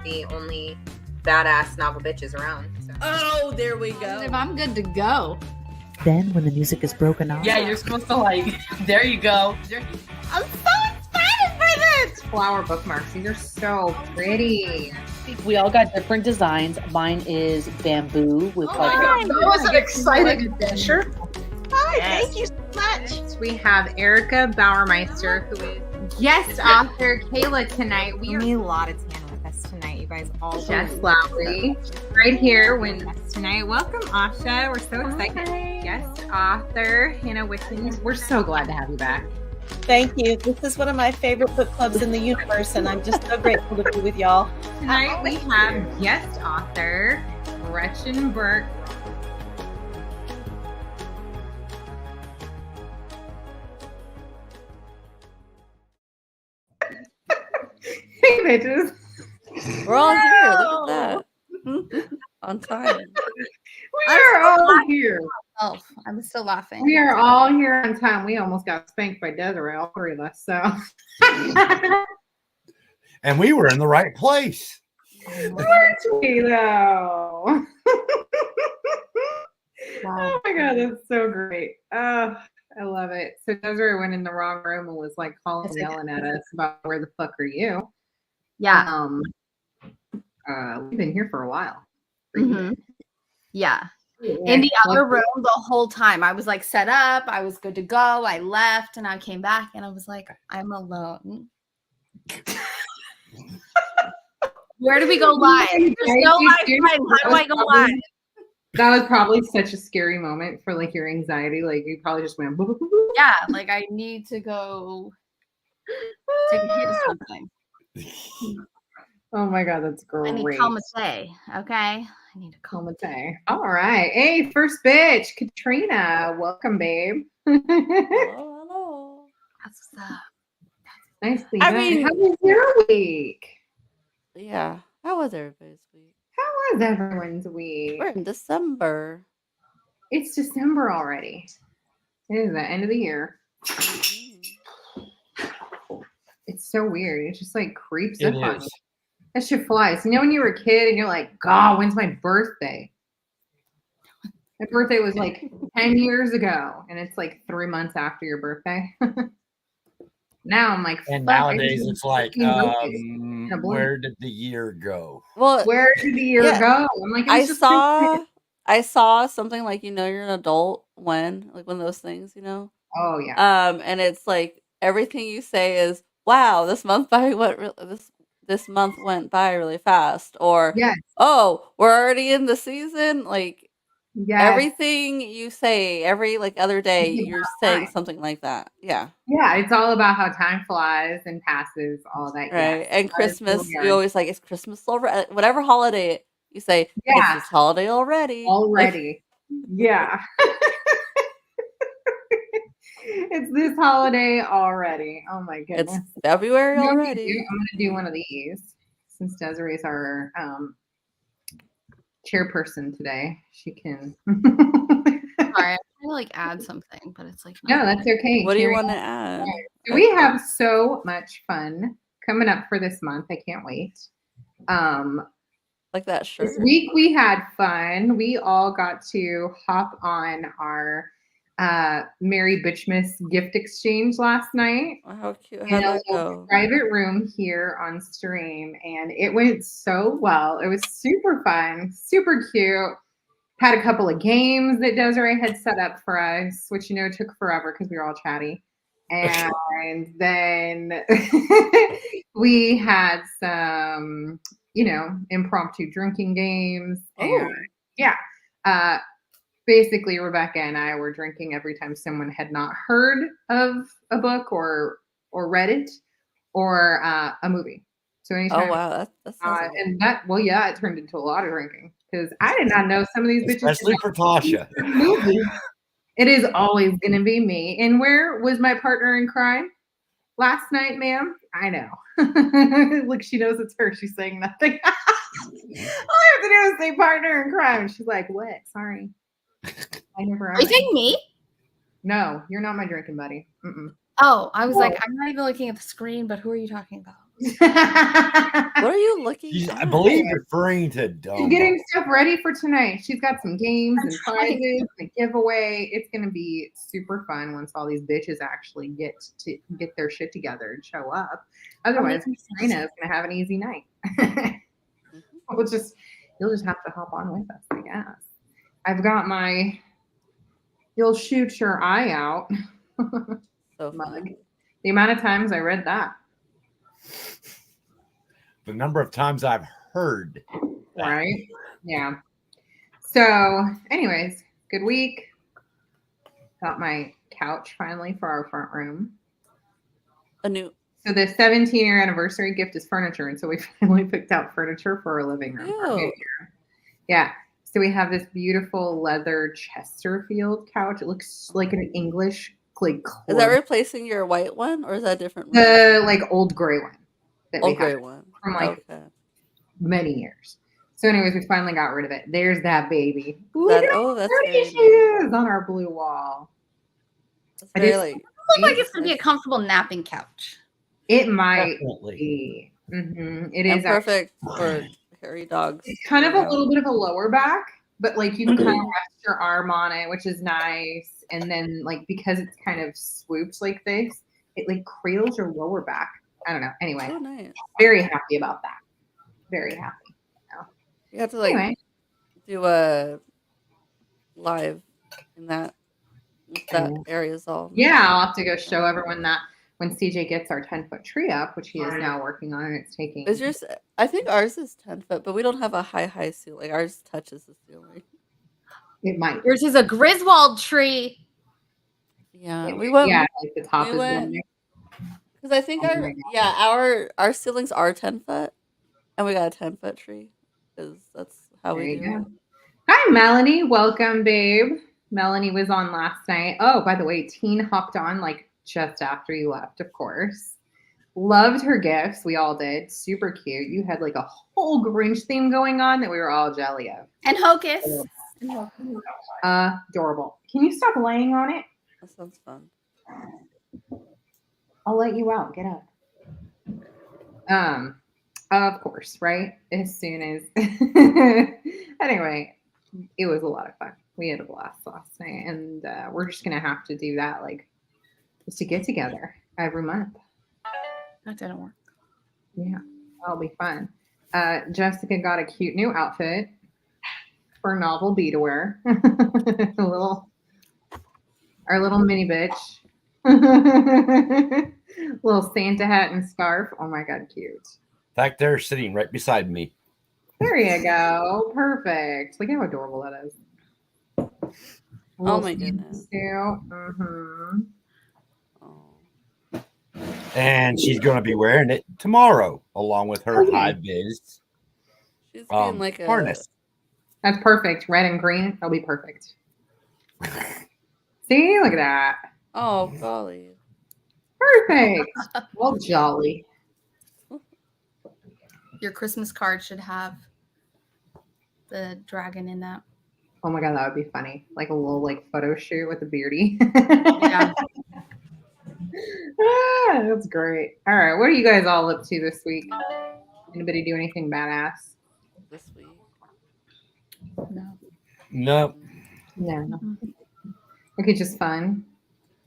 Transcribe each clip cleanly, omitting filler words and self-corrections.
the only badass novel bitches around. So. Oh, there we go. I'm good to go. Then, when the music is broken off, Yeah, you're supposed to there you go. I'm so excited for this! Flower bookmarks. These are so pretty. we all got different designs. Mine is bamboo with that was an exciting adventure. Hi, thank you so much. We have Erica Bauermeister, who is guest author Kayla tonight. We need a lot of tan with us tonight, you guys. All Jess Lowry, right here with us tonight. Welcome, Asha. We're so excited. Hi. Guest author Hannah Wickens. We're so glad to have you back. Thank you. This is one of my favorite book clubs in the universe, and I'm just so grateful to be with y'all. Tonight we have guest author Gretchen Burke. Hey, bitches. We're all here. Look at that. On time. We are all here. Oh, I'm still laughing. We are all here on time. We almost got spanked by Desiree, all three of us. So, and we were in the right place. weren't we though? Oh my god, that's so great. Oh, I love it. So Desiree went in the wrong room and was like calling, yelling at us about where the fuck are you? Yeah. We've been here for a while. Mm-hmm. Yeah. In the other room the whole time. I was like set up. I was good to go. I left and I came back and I was like, I'm alone. Where do we go live? There's no live time. How do I go live? That was probably such a scary moment for like your anxiety. Like you probably just went. Boo, boo, boo, boo. Yeah, like I need to go take a hit of something. Oh my god, that's great. I need Calmate, okay? I need a Calmate. All right. Hey, first bitch, Katrina. Welcome, babe. Hello. That's what's up. Nicely I done. mean- How was your week? Yeah. How was everybody's week? How was everyone's week? We're in December. It's December already. It is the end of the year. It's so weird. It just like creeps It up on you. is. That shit flies. You know when you were a kid and you're like, God, when's my birthday? My birthday was like 10 years ago, and it's like 3 months after your birthday. Now I'm like, And fuck, nowadays it's like, blink. where did the year go? Well, where did the year Yeah. go? I'm like, it was just I saw something like, you're an adult when, like one of those things, Oh yeah. And it's like everything you say is, wow, this month this month went by really fast, or Yes. oh, we're already in the season. Like Yes. everything you say every like other day, It's you're about saying time. something like that. Yeah. Yeah, it's all about how time flies and passes, all that. Right. Yes. And That is Christmas, weird. you always like, it's Christmas already. Whatever holiday you say, Yeah. it's this holiday already. Like, Already. Yeah. It's this holiday already. Oh my goodness. it's February You know what I'm gonna already. do? I'm going to do one of these since Desiree's our chairperson today. She can. Sorry, I'm trying to like add something, but it's like No, that's okay. What do you Carry want to on. add? So we have so much fun coming up for this month. I can't wait. Like that shirt. This week we had fun. We all got to hop on our Mary Bitchmas gift exchange last night Oh, how cute. in How'd a that little go? private room here on stream, and it went so well. It was super fun, super cute. Had a couple of games that Desiree had set up for us, which took forever because we were all chatty. And then we had some, impromptu drinking games. Oh. And yeah, basically Rebecca and I were drinking every time someone had not heard of a book or read it or a movie. So anytime. Oh wow, that sounds And that, well, yeah, it turned into a lot of drinking because I did not know some of these bitches. Especially for Tasha. It is always going to be me. And where was my partner in crime last night, ma'am? I know. Look, she knows it's her. She's saying nothing. All I have to do is say partner in crime. She's like, what? Sorry. I never. Are you saying me? No, you're not my drinking buddy. Mm-mm. Oh, I was like, I'm not even looking at the screen, but who are you talking about? What are you looking She's, at? I believe, referring to She's Dumbo. getting stuff ready for tonight. She's got some games and prizes, a giveaway. It's gonna be super fun once all these bitches actually get their shit together and show up. Otherwise, Sabrina's gonna have an easy night. You'll just have to hop on with us, I guess. I've got my "You'll shoot your eye out" So mug. funny. The amount of times I read that. The number of times I've heard that. Right? Yeah. So, anyways, good week. Got my couch finally for our front room. A new. So the 17-year anniversary gift is furniture, and so we finally picked out furniture for our living room. For our new Ew. year. Yeah. So we have this beautiful leather Chesterfield couch. It looks like an English Is that replacing your white one, or is that a different one? the like old gray one that we Old gray had one. from like Okay. many years. So, anyways, we finally got rid of it. There's that baby. Look That, at how oh, that's pretty very she nice. is on our blue wall. That's I very just- like. Look like it's gonna be a comfortable napping couch. It might Definitely. be. It And is perfect for hairy dogs. It's kind of a you know. little bit of a lower back, but like you can kind of rest your arm on it, which is nice. And then like because it's kind of swooped like this, it like cradles your lower back. I don't know. Anyway, Oh, nice. very happy about that. Very happy. You have to like Anyway, do a live in that. That Yeah. area is all. yeah, I'll have to go show everyone that when CJ gets our 10-foot tree up, which he is now working on, and it's taking. Is yours? I think ours is 10 foot, but we don't have a high ceiling. Ours touches the ceiling. It might. Yours is a Griswold tree. Yeah, we went. Yeah, like the top we is went- one there. Because I think Oh my our ceilings are 10 foot, and we got a 10-foot tree because that's how There we you do go. it. Hi, Melanie. Welcome, babe. Melanie was on last night. Oh, by the way, Teen hopped on like just after you left, of course. Loved her gifts. We all did. Super cute. You had like a whole Grinch theme going on that we were all jelly of. And Hocus. Adorable. Can you stop laying on it? That sounds fun. I'll let you out. Get up. Of course, right? As soon as anyway, it was a lot of fun. We had a blast last night, and we're just gonna have to do that, like, just to get together every month. That didn't work. Yeah, that'll be fun. Jessica got a cute new outfit for Novel B to wear. Our little mini bitch. Little Santa hat and scarf. Oh my god, cute. Back there, sitting right beside me. There you go. Perfect. Look how adorable that is. Oh my goodness. Mm-hmm. Oh. And she's going to be wearing it tomorrow, along with her Oh, yeah. high-vis She's being like a harness. That's perfect. Red and green. That'll be perfect. See? Look at that. Oh golly. Perfect. Well, jolly. Your Christmas card should have the dragon in that. Oh my god, that would be funny. Like a little like photo shoot with a beardy. Yeah. That's great. All right, what are you guys all up to this week? Anybody do anything badass? This week. No. Nope. No. Okay, just fun.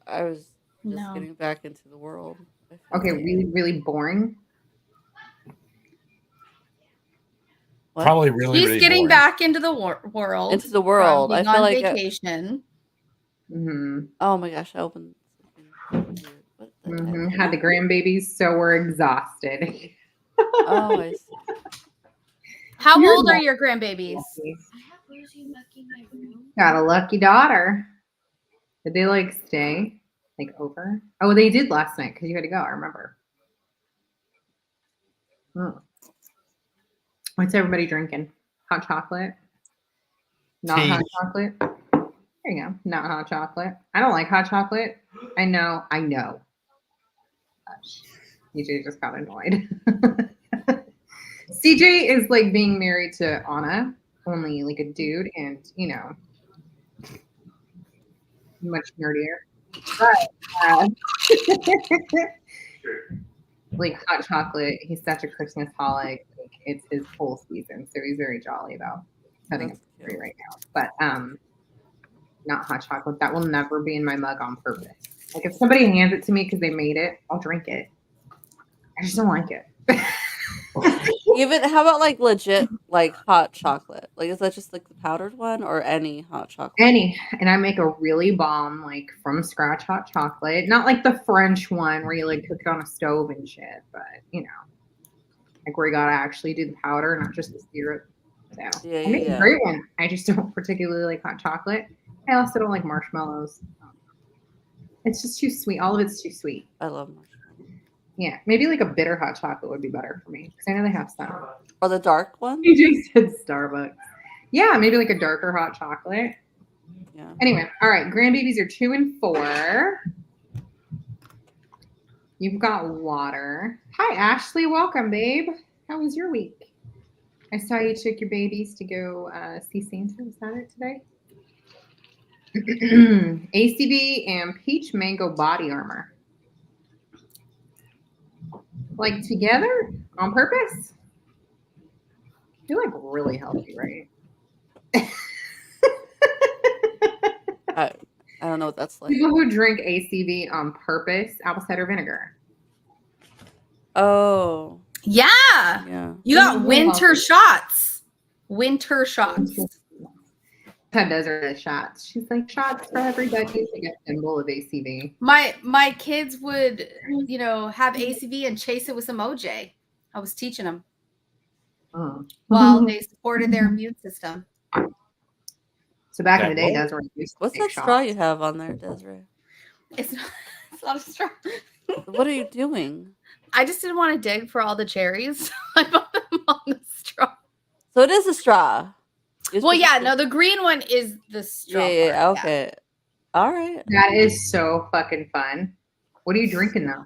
I was just No. getting back into the world. I feel Okay, like. really, really boring. What? Probably really, She's really getting boring. back into the world. Into the world. From I being feel on like vacation. oh my gosh, I opened something weird. What the heck? Had the grandbabies, so we're exhausted. Oh, I see. How You're old are not- your grandbabies? Got a lucky daughter. Did they like stay like over? Oh, they did last night because you had to go. I remember. What's everybody drinking? Hot chocolate? Not Tea. hot chocolate? There you go. Not hot chocolate. I don't like hot chocolate. I know. Gosh, CJ just got annoyed. CJ is like being married to Anna, only like a dude, and you know, much nerdier. But like hot chocolate. He's such a Christmas holic. Like, it's his whole season, so he's very jolly though. Having That's a tree cute. right now, but not hot chocolate. That will never be in my mug on purpose. Like if somebody hands it to me because they made it, I'll drink it. I just don't like it. Even how about like legit like hot chocolate? Like is that just like the powdered one or any hot chocolate? Any, and I make a really bomb like from scratch hot chocolate, not like the French one where you like cook it on a stove and shit, but you know, like where you gotta actually do the powder, not just the syrup. So Yeah, I make a yeah. great one. I just don't particularly like hot chocolate. I also don't like marshmallows. It's just too sweet. All of it's too sweet. I love marshmallows. Yeah, maybe like a bitter hot chocolate would be better for me because I know they have some. Or the dark one? You just said Starbucks. Yeah, maybe like a darker hot chocolate. Yeah. Anyway, all right. Grandbabies are 2 and 4. You've got water. Hi, Ashley. Welcome, babe. How was your week? I saw you took your babies to go see Santa. Was that it today? ACB and Peach Mango Body Armor. Like together on purpose? You're like really healthy, right? I don't know what that's like. People who drink ACV on purpose, apple cider vinegar. Oh. Yeah. Yeah. You got winter shots. Winter shots. Ted does her the shots. She's like, shots for everybody to get a symbol of ACV. My kids would, you know, have ACV and chase it with some OJ. I was teaching them while they supported their immune system. So back in the That day, what? Desiree used to What's take that straw shots. you have on there, Desiree? It's not a straw. What are you doing? I just didn't want to dig for all the cherries. I put them on the straw. So it is a straw. Well, yeah, no, the green one is the straw. Yeah, part, okay. All right. That is so fucking fun. What are you drinking though?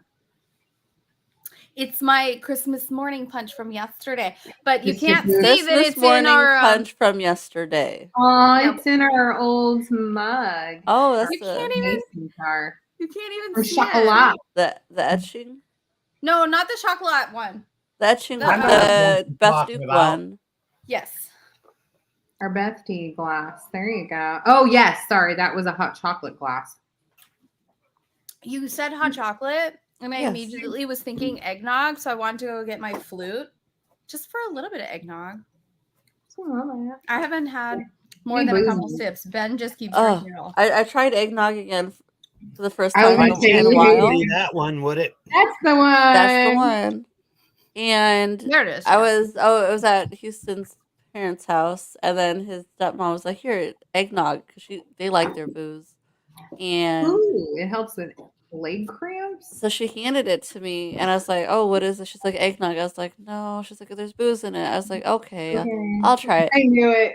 It's my Christmas morning punch from yesterday, but you It's can't your see that Christmas it's in morning our punch from yesterday. Oh, Yeah. it's in our old mug. Oh, that's You can't even Mason jar. you can't even Or see chocolat. it. the etching. No, not the chocolate one. The etching The- with I know the what Beth you're Duke talking about. one. Yes. Our Beth tea glass. There you go. Oh yes, sorry, that was a hot chocolate glass. You said hot chocolate, and I Yes. immediately was thinking eggnog, so I wanted to go get my flute just for a little bit of eggnog. I haven't had more Hey, than a couple boozy. sips. Ben just keeps Oh, drinking it all. I tried eggnog again for the first I time would in say a you while. Be that one, would it? That's the one. That's the one. And There it is. it was at Houston's parents' house, and then his stepmom was like, "Here, eggnog," because they like their booze, and Ooh, it helps with leg cramps. so she handed it to me, and I was like, "Oh, what is it?" She's like, "Eggnog." I was like, "No." She's like, "There's booze in it." I was like, "Okay, Okay. I'll try it." I knew it.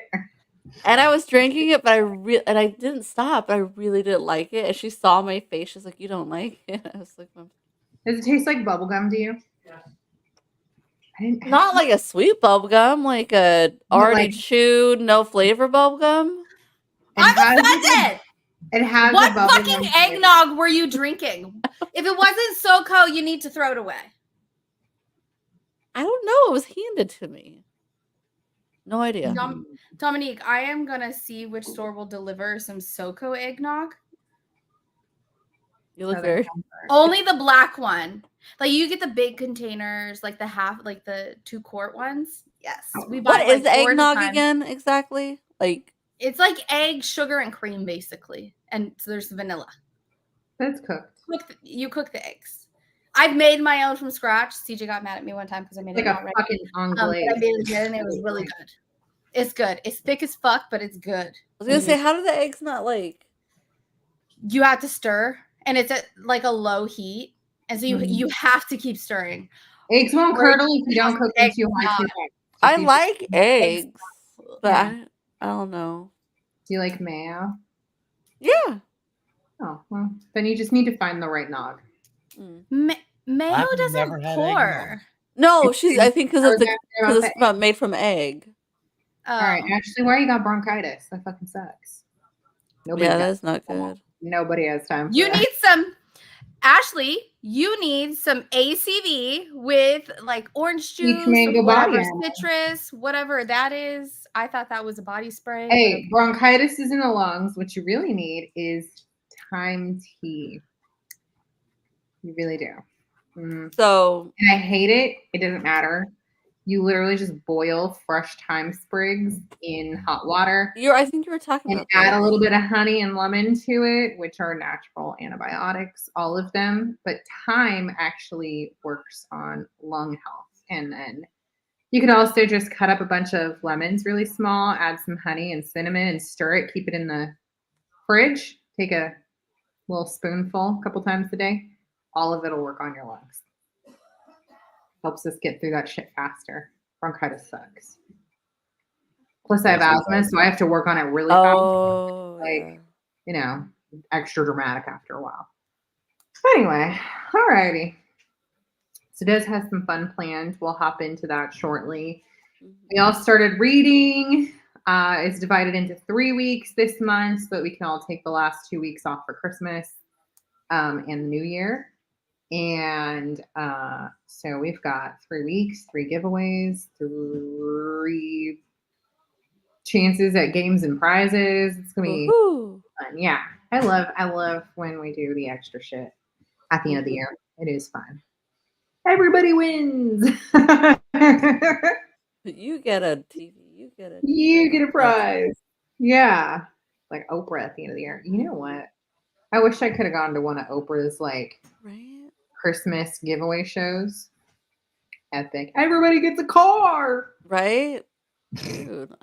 And I was drinking it, but I didn't stop. I really didn't like it, and she saw my face. She's like, "You don't like it?" I was like, Does it taste like bubblegum to you? I didn't. "Not like a sweet bubble gum, like a already like- chewed, no flavor bubble gum." I'm has offended. It has What a bubblegum fucking flavor. eggnog were you drinking? If it wasn't SoCo, you need to throw it away. I don't know. It was handed to me. No idea. Dominique, I am gonna see which store will deliver some SoCo eggnog. You look Southern very. Comfort. Only the black one. Like you get the big containers, like the the 2-quart ones. Yes, we buy What is like 4 at a eggnog time. again exactly? Like It's like egg, sugar, and cream, basically, and so there's vanilla. That's cooked. You cook the eggs. I've made my own from scratch. CJ got mad at me one time because I made Like it a not ready. fucking But I anglaise. made it good, and it was really good. It's good. It's thick as fuck, but it's good. I was gonna say, how do the eggs not like? You have to stir, and it's at like a low heat, and so you have to keep stirring. Eggs won't Or curdle if you don't cook them too high. eggnog. too high. I If you- like eggs, but Yeah. I don't know. Do you like mayo? Yeah. Oh, well, then you just need to find the right nog. Mm. Mayo I've doesn't never had pour. eggnog. No, she's. I think because All it's made from egg. right, Ashley, why you got bronchitis? That fucking sucks. Nobody Yeah, got that's not good. Nobody has time for You that. need some. Ashley, you need some ACV with like orange Peach juice, mango body whatever, armor. citrus, whatever that is. I thought that was a body spray. Hey, bronchitis is in the lungs. What you really need is thyme tea. You really do. So And I hate it. It doesn't matter. You literally just boil fresh thyme sprigs in hot water I think you were talking and about add that. a little bit of honey and lemon to it, which are natural antibiotics, all of them. But thyme actually works on lung health. And then you could also just cut up a bunch of lemons really small, add some honey and cinnamon and stir it, keep it in the fridge. Take a little spoonful a couple times a day. All of it will work on your lungs. Helps us get through that shit faster. Bronchitis sucks. Plus, I have asthma, so I have to work on it really fast. Yeah. You know, extra dramatic after a while. Anyway, alrighty. So Des has some fun planned. We'll hop into that shortly. We all started reading. It's divided into 3 weeks this month, so that we can all take the last 2 weeks off for Christmas and the New Year. And so we've got 3 weeks, 3 giveaways, 3 chances at games and prizes. It's gonna be fun. Yeah, I love when we do the extra shit at the end of the year. It is fun. Everybody wins. You get a TV. You get a prize. Yeah, like Oprah at the end of the year. You know what? I wish I could have gone to one of Oprah's like Christmas giveaway shows. Epic. Everybody gets a car. Right? Dude.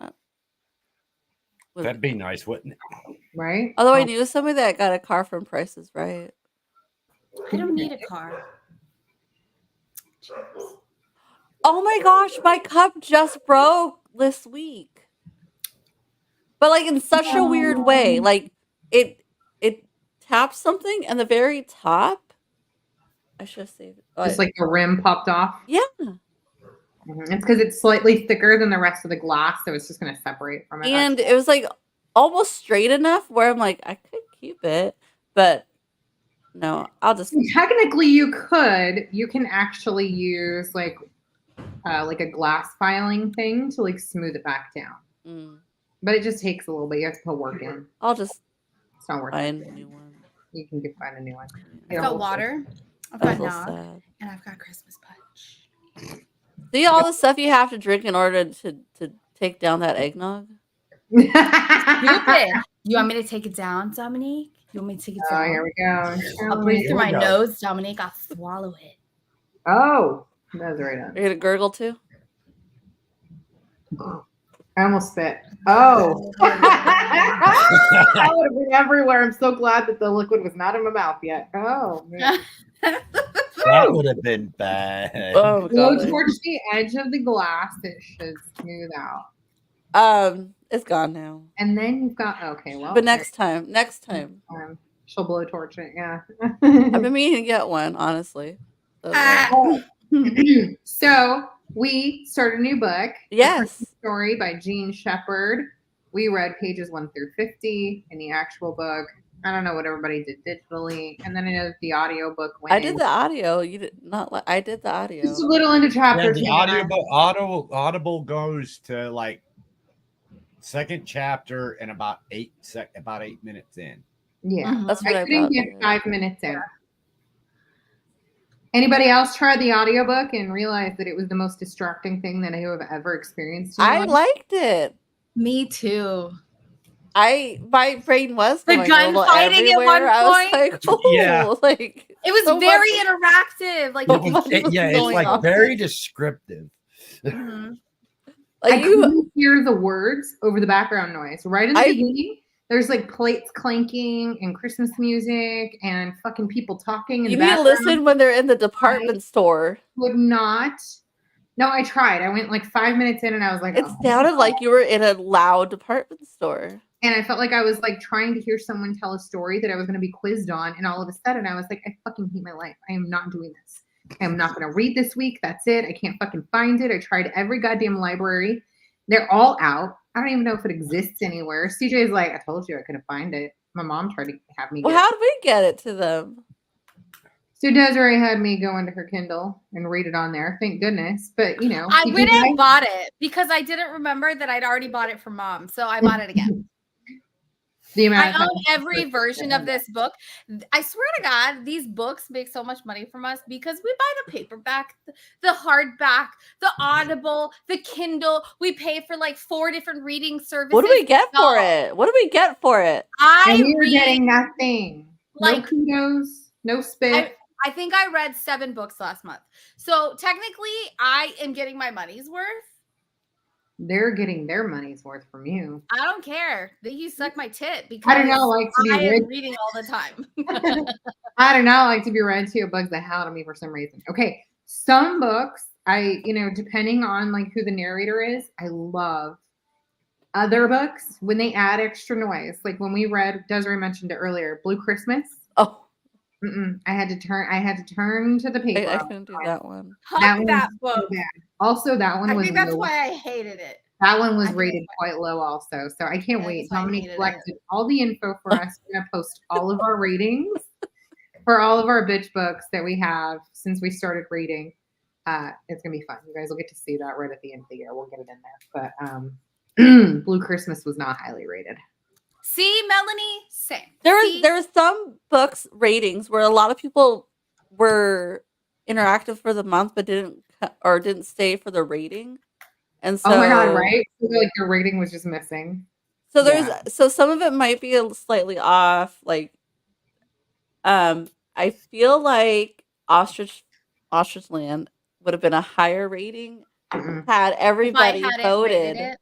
That'd be nice, wouldn't it? Right? Although I knew somebody that got a car from Price is Right. I don't need a car. Oh my gosh, my cup just broke this week. But like in such a weird way. Like it tapped something and the very top. I should have saved it. Just like the rim popped off. Yeah. It's because it's slightly thicker than the rest of the glass, so it's just going to separate from it. And it was like almost straight enough where I'm like, I could keep it, but no, I'll just. Technically, you could. You can actually use like a glass filing thing to like smooth it back down. But it just takes a little bit. You have to put work in. I'll just. It's not worth find it. a new one. You can find a new one. I've got water. I've got nog, and I've got Christmas punch. See all the stuff you have to drink in order to take down that eggnog? Stupid. You want me to take it down, Dominique? You want me to take it down? Oh, here we go. I'll breathe through my nose, Dominique. I'll swallow it. Oh, that's right on. You're gonna gurgle too? I almost spit. Oh. That would have been everywhere. I'm so glad that the liquid was not in my mouth yet. Oh, man. That would have been bad. Oh, Go God. towards the edge of the glass. It should smooth out. It's gone now. And then you've got, okay, well. But next time. She'll blow torch it, yeah. I've been meaning to get one, honestly. So we started a new book. Yes. Story by Jean Shepherd. We read pages 1 through 50 in the actual book. I don't know what everybody did digitally. And then I know the audio book went I did the audio. You did not. I did the audio. just a little into chapter Yeah, 10. the audible goes to like second chapter and about 8 minutes in. Yeah, That's what I couldn't thought. get 5 minutes in. Anybody else tried the audiobook and realized that it was the most distracting thing that I have ever experienced? I liked it. Me too. My brain was The going gunfighting at one I was point? like, oh, Yeah. like It was so very much- interactive. Like, It's going like on. very descriptive. Mhm. I like you. couldn't hear the words over the background noise. Right in the beginning, there's like plates clanking and Christmas music and fucking people talking. In You the need to background. listen when they're in the department store. Would not. No, I tried. I went like 5 minutes in and I was like, It oh. sounded like you were in a loud department store. And I felt like I was like trying to hear someone tell a story that I was going to be quizzed on. And all of a sudden I was like, I fucking hate my life. I am not doing this. I am not going to read this week. That's it. I can't fucking find it. I tried every goddamn library. They're all out. I don't even know if it exists anywhere. CJ's like, I told you I couldn't find it. My mom tried to have me Well, get how did we get it to them? So Desiree had me go into her Kindle and read it on there. Thank goodness. But I because went and bought it because I didn't remember that I'd already bought it for Mom, so I bought it again. the amount I of time own every version of this book. I swear to God, these books make so much money from us because we buy the paperback, the hardback, the Audible, the Kindle. We pay for like 4 different reading services. What do we get for Y'all, it? What do we get for it? and I we were read getting nothing. No like kudos, no spit. I think I read 7 books last month. So technically, I am getting my money's worth. They're getting their money's worth from you. I don't care that you suck my tit because I do not like to be I read. am reading all the time. I do not like to be read to. It bugs the hell out of me for some reason. Okay, some books depending on like who the narrator is, I love. Other books when they add extra noise, like when we read, Desiree mentioned it earlier, Blue Christmas. Oh, I had to turn to the paper. I couldn't do that one. Fuck that was book. so bad. Also, that one I was think that's low. why I hated it. That one was I think rated that's quite low, also. So I can't I think wait. that's why I Dominique hated collected all the info for us. We're gonna post all of our ratings for all of our bitch books that we have since we started reading. It's gonna be fun. You guys will get to see that right at the end of the year. We'll get it in there. But Blue Christmas was not highly rated. See, Melanie, same. There was some books ratings where a lot of people were interactive for the month but didn't stay for the rating. And so Oh my god, right? So, like your rating was just missing. So so some of it might be slightly off. Like, I feel like Ostrich Land would have been a higher rating had everybody if I hadn't voted. rated it.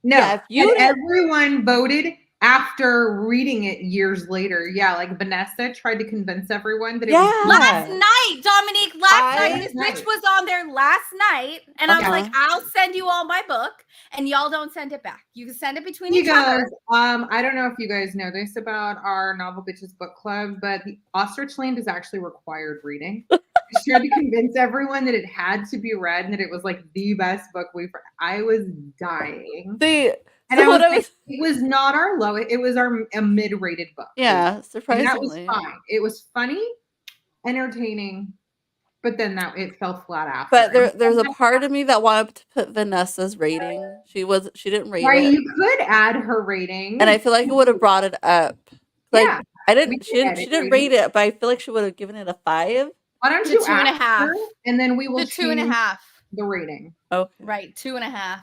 No, Yeah, if you and everyone voted after reading it years later. Yeah, like Vanessa tried to convince everyone that it was Last night, Dominique, last I- night, this bitch was on there last night, and I was like, I'll send you all my book, and y'all don't send it back. You can send it between each other. I don't know if you guys know this about our Novel Bitches book club, but the Ostrich Land is actually required reading. She tried to convince everyone that it had to be read and that it was like the best book I was dying. And it was not our low, it was a mid-rated book. Yeah, surprisingly. And that was fine. It was funny, entertaining, but then it fell flat after. But there's a part of me that wanted to put Vanessa's rating. She didn't rate it. You could add her rating. And I feel like it would have brought it up. Like, yeah. She didn't rate it, but I feel like she would have given it a 5. Why don't you 2.5? And then we will change 2.5. The rating. Okay. Right, 2.5.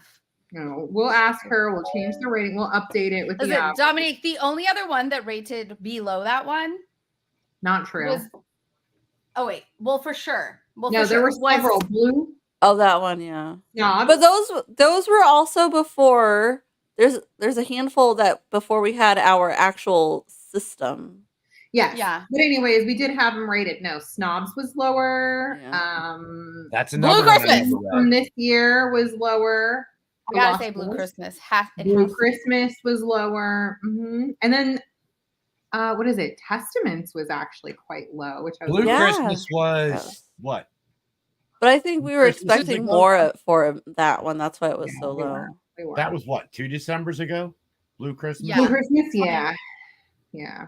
No, we'll ask her. We'll change the rating. We'll update it with the Dominique, the only other one that rated below that one. Not true. Well, for sure. Well, no, there were several. Blue. Oh, that one, yeah. No, but those were also before. There's a handful that before we had our actual system. Yes. Yeah. But anyways, we did have them rated. No, Snobs was lower. Yeah. That's another Blue Christmas from this year was lower. I gotta say Blue Christmas. Blue Christmas was lower. Mm-hmm. And then what is it? Testaments was actually quite low, which I was Christmas was what? But I think we were expecting more for that one. That's why it was so low. That was what, 2 Decembers ago? Blue Christmas? Yeah. Blue Christmas, yeah. Yeah.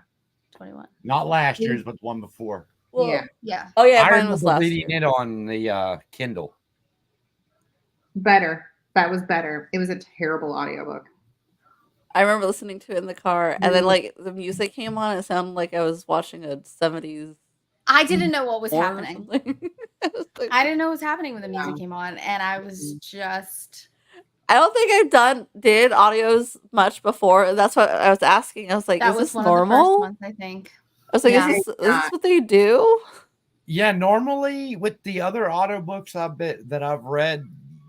21. Not last year's, but the one before. Well, yeah. Oh yeah, mine was reading it on the Kindle. Better. That was better. It was a terrible audiobook. I remember listening to it in the car, and then like the music came on. It sounded like I was watching a 70s. I didn't know what was happening. I didn't know what was happening when the music came on, and I was just. I don't think I did audios much before. That's what I was asking. I was like, that is was this one normal? Of the first ones, I think. I was like, is this what they do? Yeah, normally with the other audiobooks I've read,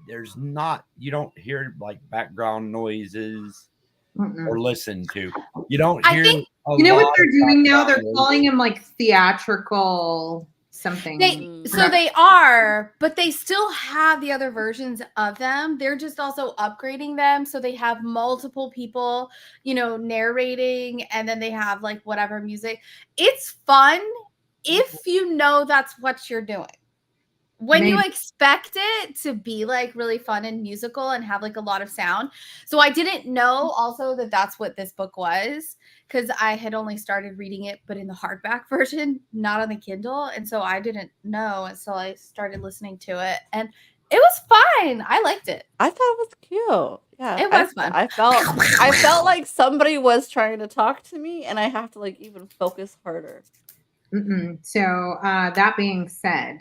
there's not, you don't hear like background noises or listen to. You don't hear. You know what they're doing now? They're calling them like theatrical something. They are, but they still have the other versions of them. They're just also upgrading them. So they have multiple people, narrating, and then they have like whatever music. It's fun if you know that's what you're doing. when you Maybe. expect it to be like really fun and musical and have like a lot of sound. So I didn't know also that that's what this book was, because I had only started reading it, but in the hardback version, not on the Kindle. And so I didn't know until I started listening to it. And it was fine. I liked it. I thought it was cute. Yeah, It was fun. I felt like somebody was trying to talk to me, and I have to like even focus harder. So that being said,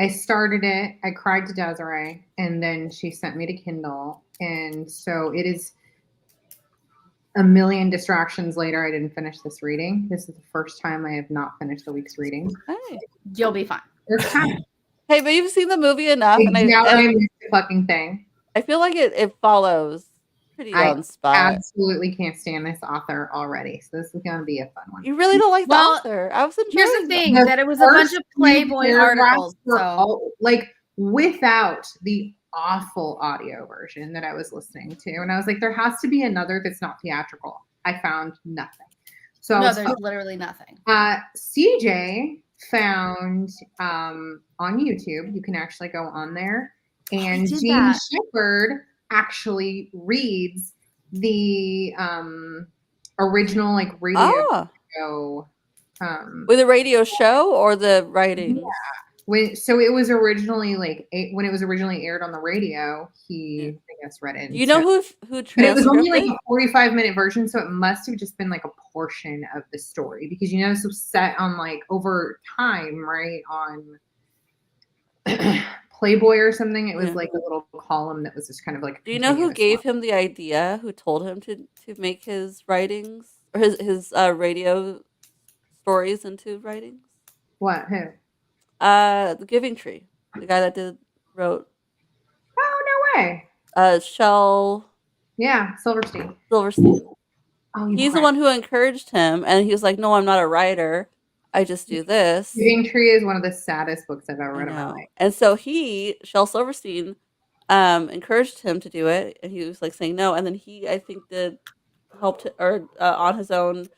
I started it. I cried to Desiree, and then she sent me to Kindle, and so it is a million distractions later. I didn't finish this reading. This is the first time I have not finished the week's reading. Hey, You'll be fine. It's fine. hey, but you've seen the movie enough, and Now that I I missed the fucking thing. I feel like it follows pretty I on spot. absolutely can't stand this author already, so this is going to be a fun one. You really don't like the Well, author. I was enjoying Here's the it. thing, The that it was a bunch of Playboy articles. were So all, like, without the awful audio version that I was listening to, and I was like, there has to be another that's not theatrical. I found nothing. So I no, was there's literally nothing. CJ found on YouTube, you can actually go on there, and did Gene that. Shepherd actually reads the original like radio show. With a radio show or the writing? So it was originally when it was originally aired on the radio, he I guess read it. Do you know who But it was only transcribed like a 45-minute version, so it must have just been like a portion of the story, because this was set on like over time, right? On Playboy or something. It was like a little column that was just kind of like. Do you know who gave him the idea? Who told him to make his writings or his radio stories into writings? What? Who? The Giving Tree, the guy that wrote. Oh, no way. Shel. Yeah, Silverstein. Oh, he's the one who encouraged him, and he was like, "No, I'm not a writer. I just do this." Giving Tree is one of the saddest books I've ever read in my life. And so Shel Silverstein, encouraged him to do it, and he was like saying no, and then he, I think, helped on his own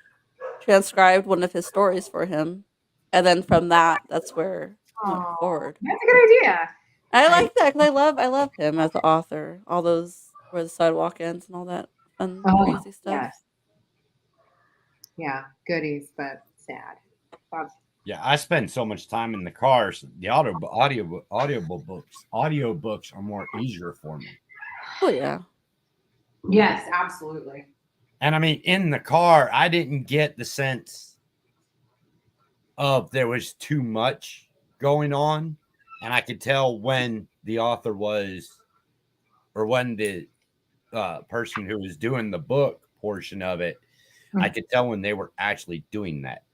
transcribed one of his stories for him, and then from that's where he went forward. That's a good idea. I like that because I love him as the author. All those Where the Sidewalk Ends and all that fun crazy stuff. Yes. Yeah, goodies, but sad. Yeah, I spend so much time in the cars. The audiobooks are more easier for me. Oh yeah. Yes, absolutely. And I mean, in the car, I didn't get the sense of there was too much going on, and I could tell when the author was, or when the person who was doing the book portion of it, I could tell when they were actually doing that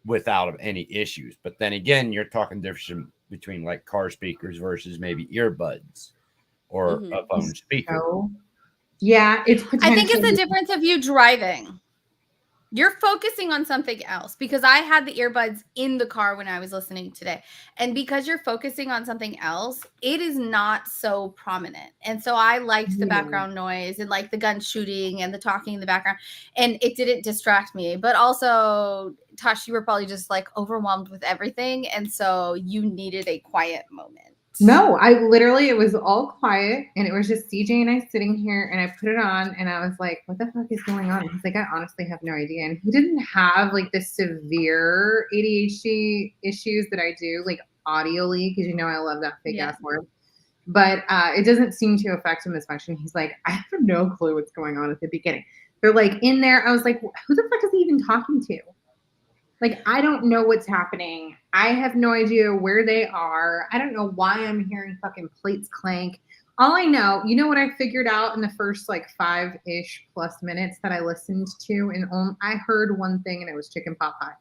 without any issues. But then again, you're talking difference between like car speakers versus maybe earbuds or a phone speaker. Yeah, it's I think it's the difference of you driving. You're focusing on something else, because I had the earbuds in the car when I was listening today. And because you're focusing on something else, it is not so prominent. And so I liked the background noise and like the gun shooting and the talking in the background. And it didn't distract me. But also, Tosh, you were probably just like overwhelmed with everything. And so you needed a quiet moment. No, it was all quiet, and it was just CJ and I sitting here, and I put it on, and I was like, what the fuck is going on? He's like, I honestly have no idea. And he didn't have like the severe ADHD issues that I do, like audially, because I love that fake ass word. But it doesn't seem to affect him as much. And he's like, I have no clue what's going on at the beginning. They're like in there. I was like, who the fuck is he even talking to? Like, I don't know what's happening. I have no idea where they are. I don't know why I'm hearing fucking plates clank. All I know, you know what I figured out in the first like 5-ish plus minutes that I listened to? And I heard one thing, and it was chicken pot pie.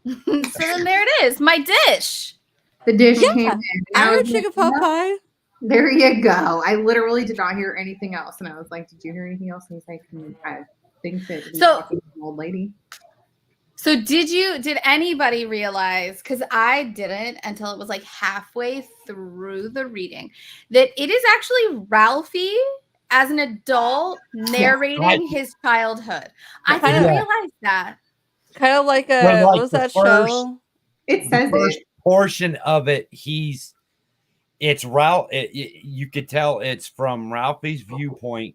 So then there it is, my dish. The dish came in. I heard chicken pot pie. There you go. I literally did not hear anything else. And I was like, did you hear anything else? And he's like, I think that he's talking to an old lady. So did anybody realize, because I didn't until it was like halfway through the reading, that it is actually Ralphie as an adult narrating his childhood. I didn't realize that. Kind of like what was that show? It says portion of it, it's Ralph. You could tell it's from Ralphie's viewpoint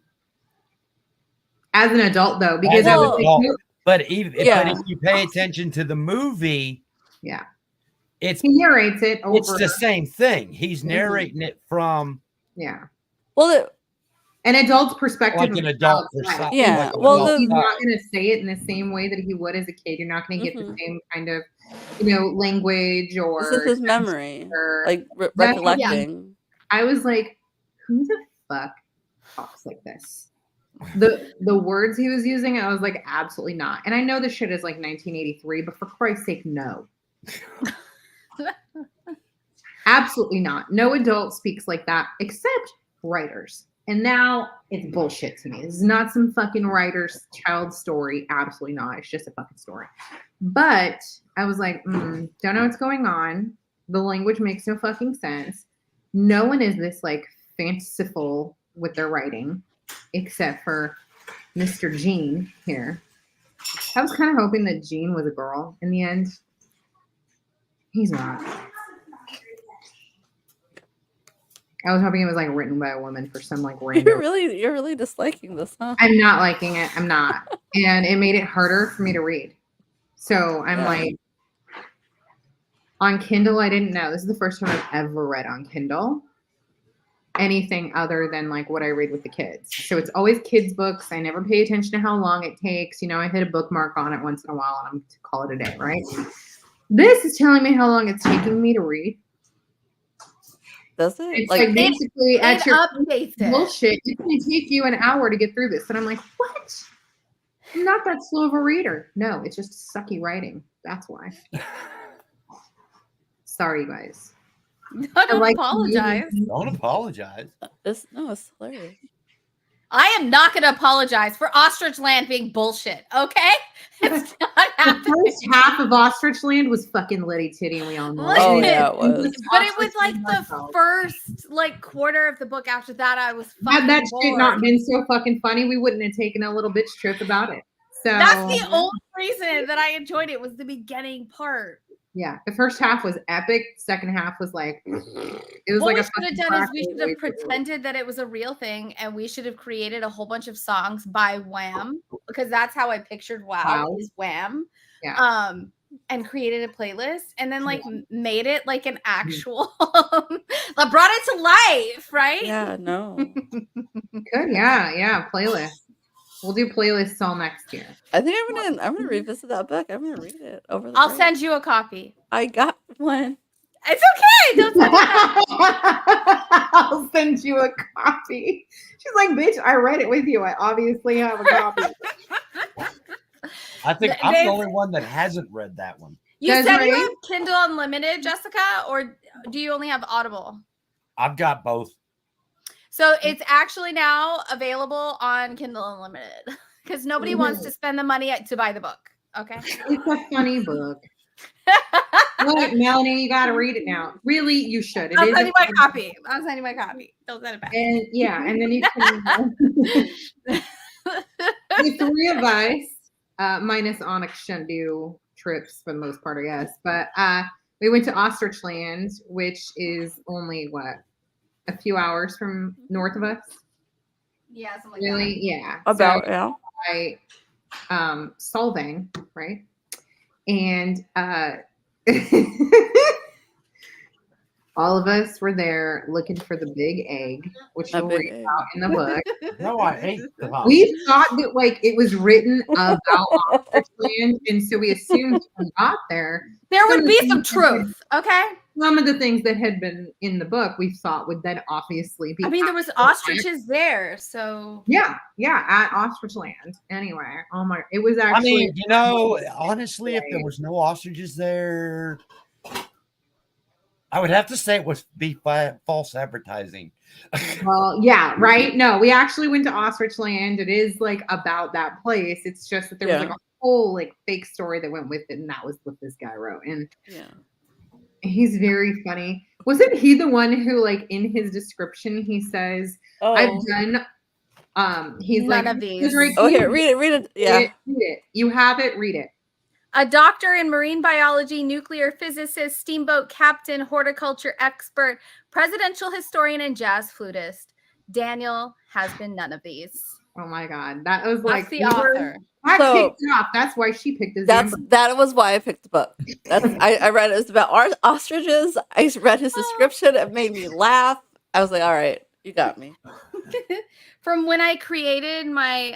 As an adult, though, because as I an was adult. like, But if Yeah. you pay attention to the movie, yeah, it's he narrates it over. it's the same thing. He's narrating it from Yeah, Well, an adult's perspective. like of an adult child's life. perspective. Yeah, like an well, adult He's side. not going to say it in the same way that he would as a kid. You're not going to get the same kind of, language this or. is his memory, or- like That's- recollecting. I was like, who the fuck talks like this? The words he was using, I was like, absolutely not. And I know this shit is like 1983, but for Christ's sake, no. Absolutely not. No adult speaks like that except writers. And now it's bullshit to me. This is not some fucking writer's child story. Absolutely not. It's just a fucking story. But I was like, don't know what's going on. The language makes no fucking sense. No one is this like fanciful with their writing, except for Mr. Gene here. I was kind of hoping that Gene was a girl in the end. He's not. I was hoping it was like written by a woman for some like random. You're really disliking this, huh? I'm not liking it. I'm not. And it made it harder for me to read. So I'm like, on Kindle, I didn't know. This is the first time I've ever read on Kindle anything other than like what I read with the kids. So it's always kids' books. I never pay attention to how long it takes. I hit a bookmark on it once in a while and I'm to call it a day, right? This is telling me how long it's taking me to read. Does it? It's like basically at your updates it. bullshit. It's going to take you an hour to get through this. And I'm like, what? I'm not that slow of a reader. No, it's just sucky writing. That's why. Sorry, you guys. Don't apologize. Don't apologize. It's hilarious. I am not going to apologize for Ostrich Land being bullshit. Okay, it's not The happening. first half of Ostrich Land was fucking litty titty, and we all know. Oh, Listen, yeah, it was. But it was like the first quarter of the book. After that, I was fucking Had that shit bored. not been so fucking funny, we wouldn't have taken a little bitch trip about it. So That's the only reason that I enjoyed it was the beginning part. yeah. The first half was epic. Second half was like it was What like we a should have fucking done is we crack should have way too. pretended that it was a real thing, and we should have created a whole bunch of songs by Wham, because that's how I pictured Wow. Is Wham. Yeah. And created a playlist, and then made it like an actual, like brought it to life, right? Yeah, no. Good. Yeah. Playlist. We'll do playlists all next year. I think I'm gonna revisit that book. I'm gonna read it over the I'll break. send you a copy. I got one. It's okay. Don't send it. I'll send you a copy. She's like, bitch, I read it with you. I obviously have a copy. I think I'm the only one that hasn't read that one. You said Desiree? you have Kindle Unlimited, Jessica, or do you only have Audible? I've got both. So it's actually now available on Kindle Unlimited because nobody wants to spend the money to buy the book. Okay. It's a funny book. Look, Melanie, you got to read it now. Really, you should. I'll is send a you my fun copy. I'll send you my copy. Don't send it back. And yeah, and then you can. The three of us, minus Onyx, shouldn't do trips for the most part, I guess. But we went to Ostrich Land, which is only a few hours from north of us. Yeah, something like Really, yeah. About So by Solvang, right? And all of us were there looking for the big egg, which A we'll big read egg. about in the book. No, I hate the hop. We thought that it was written about Ostrich Land, and so we assumed when we got there, There some would of the be things some that truth, okay? some of the things that had been in the book we thought would then obviously be. I mean, there was ostriches there, so Yeah, at Ostrich Land. Anyway, it was I actually. mean, honestly, if there was no ostriches there, I would have to say it would be false advertising. Well, yeah, right. No, we actually went to Ostrich Land. It is about that place. It's just that there was a whole fake story that went with it, and that was what this guy wrote. And he's very funny. Wasn't he the one who in his description he says, I've done he's None of these. Desiree, Oh, can here, read it. Yeah. read it. You have it, read it. a doctor in marine biology, nuclear physicist, steamboat captain, horticulture expert, presidential historian, and jazz flutist. Daniel has been none of these. Oh my God. That was That's like the author. I So- picked it off. That's why she picked his That was why I picked the book. I read it. It was about ostriches. I read his description. It made me laugh. I was like, all right, you got me. From when I created my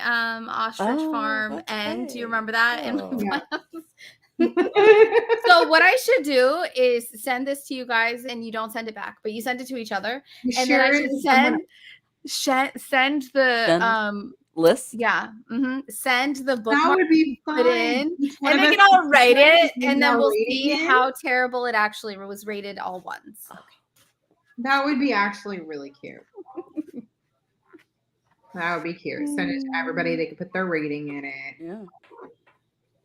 ostrich farm, that's and do you right. remember that in Oh. my Yeah. house? So what I should do is send this to you guys, and you don't send it back, but you send it to each other, and then I should send the List. send the That bookmark, would be fun. put in, Each one and of they us can all can rate it, put and then our we'll rating see in. how terrible it actually was rated all once. That would be actually really cute. That would be cute. Send it to everybody. They could put their rating in it. Yeah.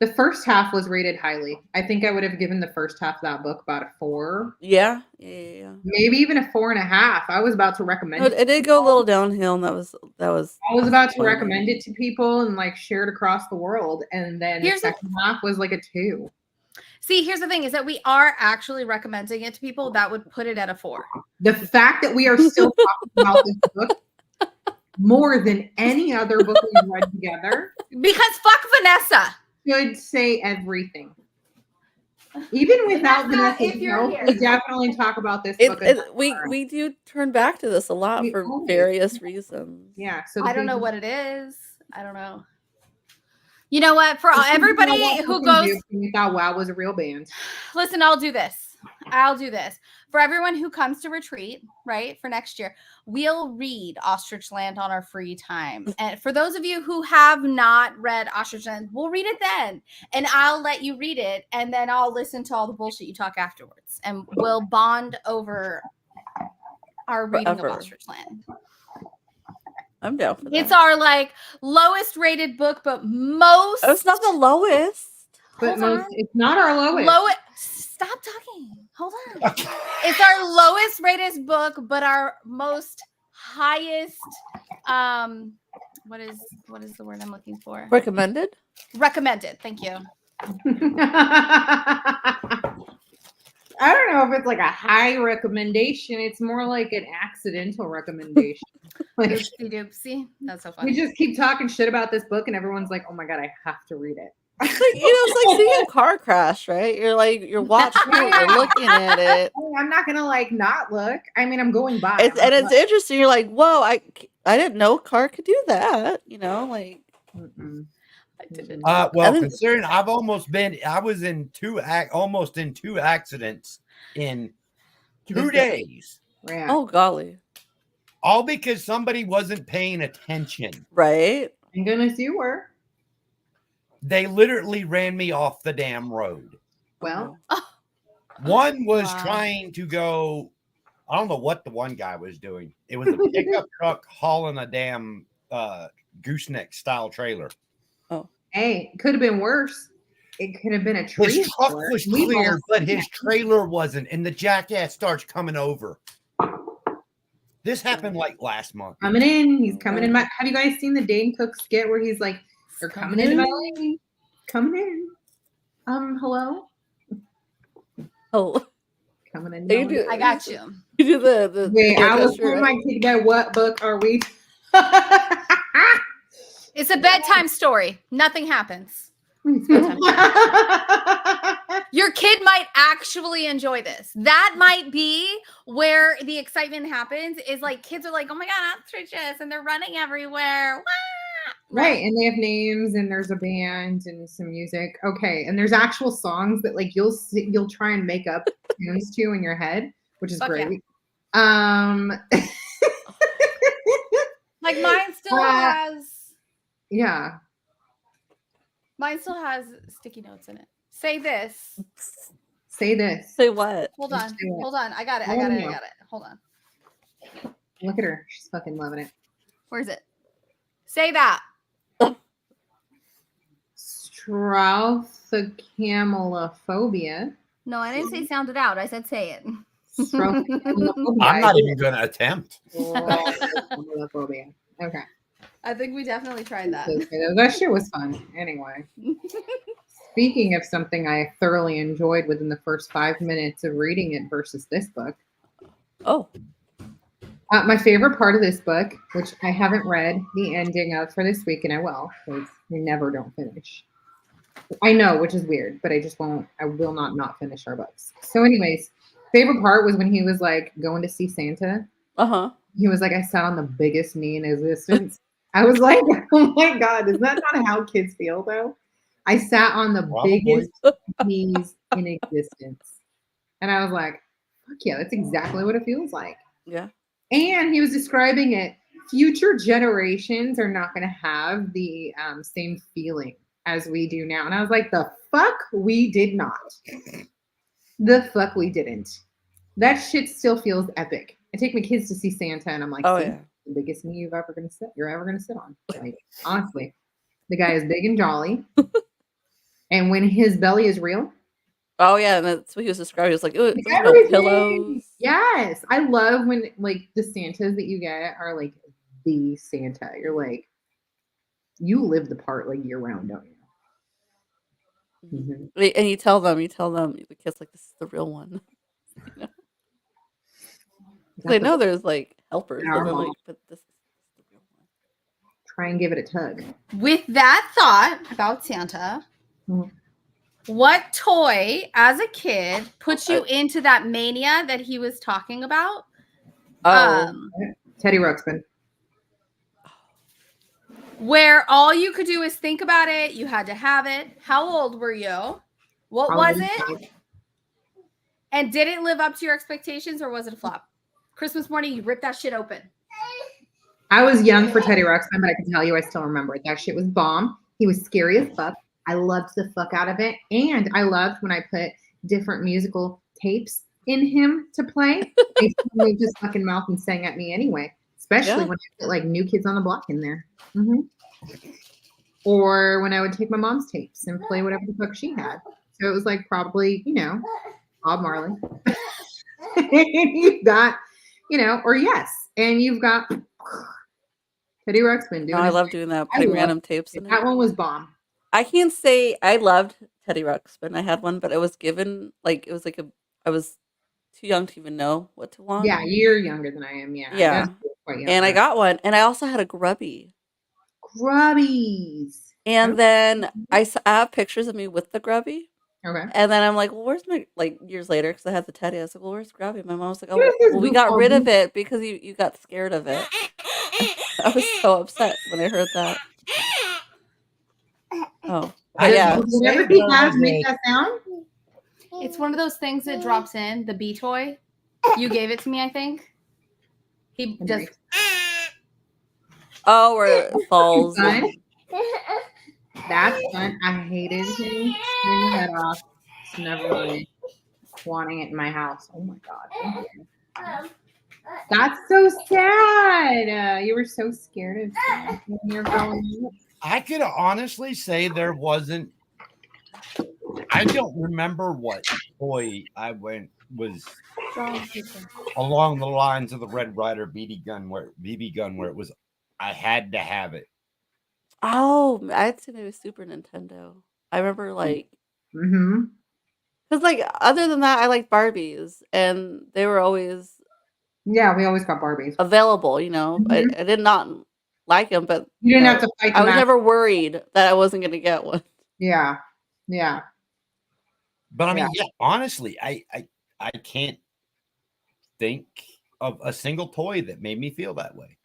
The first half was rated highly. I think I would have given the first half of that book about a 4. Yeah. Maybe even a 4.5. I was about to recommend No, it did go a little downhill, and that was. I was about to funny. recommend it to people and like share it across the world. And then the second half was like a 2. See, here's the thing is that we are actually recommending it to people that would put it at a 4. The fact that we are still talking about this book more than any other book we've read together. Because fuck Vanessa. Should say everything. Even without Vanessa, Vanessa's if you're help, here. we definitely talk about this book. We do turn back to this a lot We for always various reasons. Yeah. So I don't know what it is. I don't know. You know what? For everybody who goes, we thought WoW was a real band. listen, I'll do this. For everyone who comes to retreat, right, for next year, we'll read Ostrich Land on our free time. And for those of you who have not read Ostrich Land, we'll read it then. And I'll let you read it. And then I'll listen to all the bullshit you talk afterwards. And we'll bond over our reading Forever. of Ostrich Land. I'm down for that. It's our like lowest rated book, but most. Oh, it's not the lowest. But Hold on. it's not our lowest. Stop talking. Hold on. It's our lowest rated book, but our most highest. What is the word I'm looking for? Recommended. Recommended. Thank you. I don't know if it's like a high recommendation. It's more like an accidental recommendation. Like, Oopsie doopsie. That's so funny. we just keep talking shit about this book, and everyone's like, "Oh my God, I have to read it." It's like seeing a car crash, right? You're watching it, you're looking at it. I'm not gonna like not look. I mean, I'm going by. It's interesting. You're like, whoa, I didn't know a car could do that. Like. I didn't. Well, considering I was in almost in 2 accidents in 2 days. Yeah. Oh golly. All because somebody wasn't paying attention. Right. Thank goodness you were. They literally ran me off the damn road. Well, One was trying to go. I don't know what the one guy was doing. It was a pickup truck hauling a damn gooseneck style trailer. hey, it could have been worse. It could have been a tree. His truck alert. was We clear, both- but his trailer wasn't, and the jackass starts coming over. This happened like last month. coming in. He's coming in. Have you guys seen the Dane Cook skit where he's like, "They're coming into my lane, coming in." Hello, Oh, coming in. you do, I got you. you do the Wait, I was gesture, putting right? my kid to bed. What book are we? It's a bedtime story. Nothing happens. Your kid might actually enjoy this. That might be where the excitement happens, is like kids are like, oh my God, ostriches, and they're running everywhere. Wah! Right, and they have names, and there's a band and some music. Okay, and there's actual songs that like you'll try and make up tunes to in your head, which is Fuck great. Like mine still Yeah. Mine still has sticky notes in it. Say this. Say this. Say what? Hold Just on. say it. Hold on. I got it. I I got don't it. I know. got it. Hold on. Look at her. She's fucking loving it. Where is it? Say that. Strophocamelophobia. No, I didn't say sound it out. I said say it. Strophocamelophobia. I'm not even going to attempt. Strophocamelophobia. Okay. I think we definitely tried that. That shit was fun. Anyway. speaking of something I thoroughly enjoyed within the first 5 minutes of reading it versus this book, Oh, my favorite part of this book, which I haven't read the ending of for this week, and I will, because we never don't finish. I know, which is weird, but I just won't. I will not finish our books. So, anyways, favorite part was when he was like going to see Santa. uh-huh. He was like, I sat on the biggest knee in existence. I was like, oh my God, is that not how kids feel though? I sat on the Probably. biggest knees in existence. And I was like, fuck yeah, that's exactly what it feels like. Yeah. And he was describing it. Future generations are not going to have the same feeling as we do now. And I was like, the fuck we did not. The fuck we didn't. That shit still feels epic. I take my kids to see Santa and I'm like, Oh, "See, yeah. the biggest knee you're ever gonna sit on. Like, honestly. The guy is big and jolly. And when his belly is real, Oh, yeah, and that's what he was describing. He was like, "Ooh, there's no everything. pillows." Yes. I love when like the Santas that you get are like the Santa. You're like, you live the part like year round, don't you? Mhm. And you tell them, the kids like, this is the real one. They know there's like helpers, but they're like, but this is the real one. Try and give it a tug. With that thought about Santa, Mhm. what toy as a kid put you into that mania that he was talking about? Oh, Teddy Ruxpin. Where all you could do is think about it, you had to have it. How old were you? What was it? And did it live up to your expectations or was it a flop? Christmas morning, you ripped that shit open. I was young for Teddy Ruxpin, but I can tell you I still remember it. That shit was bomb. He was scary as fuck. I loved the fuck out of it. And I loved when I put different musical tapes in him to play. He moved his fucking mouth and sang at me anyway. Especially when I put like New Kids on the Block in there. Mm-hmm. Or when I would take my mom's tapes and play whatever the fuck she had. So it was like probably, Bob Marley. You've got, or yes. And you've got Teddy Ruxpin doing I love doing that, putting random tapes in it. That one was bomb. I can't say I loved Teddy Ruxpin. I had one, but it was given like it was like I was too young to even know what to want. Yeah, you're younger than I am. Yeah. Yeah. Quite and I got one, and I also had a grubby. Grubbies. And then I have pictures of me with the grubby. Okay. And then I'm like, well, where's my, like years later, because I had the Teddy. I was like, well, where's grubby? My mom was like, oh, well, we got rid of it because you got scared of it. I was so upset when I heard that. Oh, yeah. Whenever he has make that sound. It's one of those things that drops in, the bee toy. You gave it to me, I think. He just. Oh, where it falls. That's fun. I hated him turning the head off. It's never really wanting it in my house. Oh my God. That's so sad. You were so scared of him when you were growing up. I could honestly say there wasn't. I don't remember what toy I went was along the lines of the Red Ryder BB gun where it was. I had to have it. Oh, I'd say maybe Super Nintendo. I remember like, because like other than that, I liked Barbies, and they were always we always got Barbies available. I did not like them, but you didn't have to fight. I was never worried that I wasn't going to get one. Yeah. But I mean, honestly, I can't think of a single toy that made me feel that way.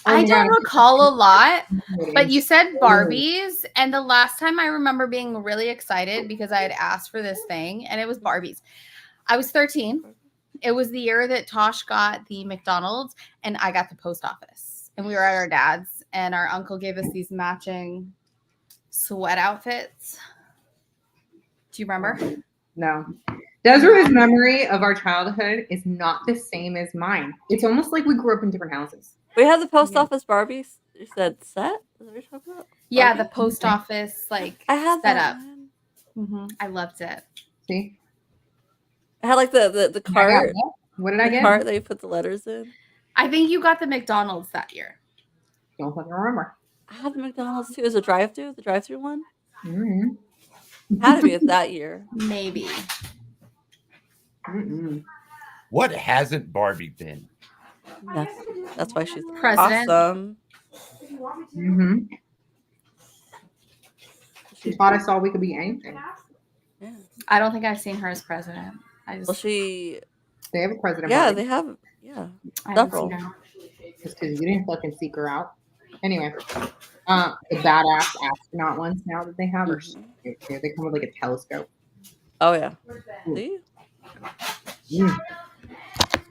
I don't recall a lot, but you said Barbies, and the last time I remember being really excited because I had asked for this thing, and it was Barbies. I was 13. It was the year that Tosh got the McDonald's, and I got the post office. And we were at our dad's, and our uncle gave us these matching sweat outfits. Do you remember? No. Desiree's memory of our childhood is not the same as mine. It's almost like we grew up in different houses. We had the post office Barbies. You said set? Is that what you're talking about? Yeah, the post office I had set that up. I loved it. See? I had like the cart. What did I get? The cart that you put the letters in. I think you got the McDonald's that year. Don't fucking remember. had the McDonald's too. Is it drive-through? The drive-through one? Mm. Had to be that year. Maybe. Mm-mm. What hasn't Barbie been? That's why she's President. awesome. Mm-hmm. She taught us all we could be anything. Yeah. I don't think I've seen her as president. I just Well, she. They have a president. Yeah, Barbie. they have. Yeah. I haven't Several. seen her. Just because you didn't fucking seek her out. Anyway, the badass astronaut ones now that they have are so cute too. They come with like a telescope. Oh yeah. See? Mm.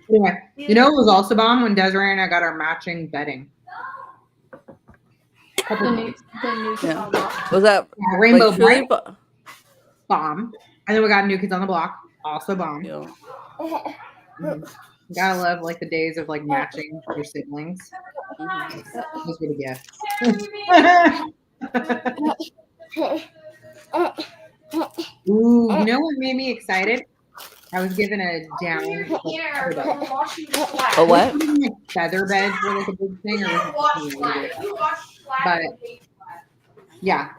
Anyway, you know it was also bomb when Desiree and I got our matching bedding. Yeah. Was that Rainbow like truly Bright bomb, and then we got New Kids on the Block, also bomb. Yeah. Mhm. You gotta love like the days of like matching your siblings. Those were the gifts. Ooh, you know what made me excited? I was given a down. A what? Feather beds were like a big thing, but yeah,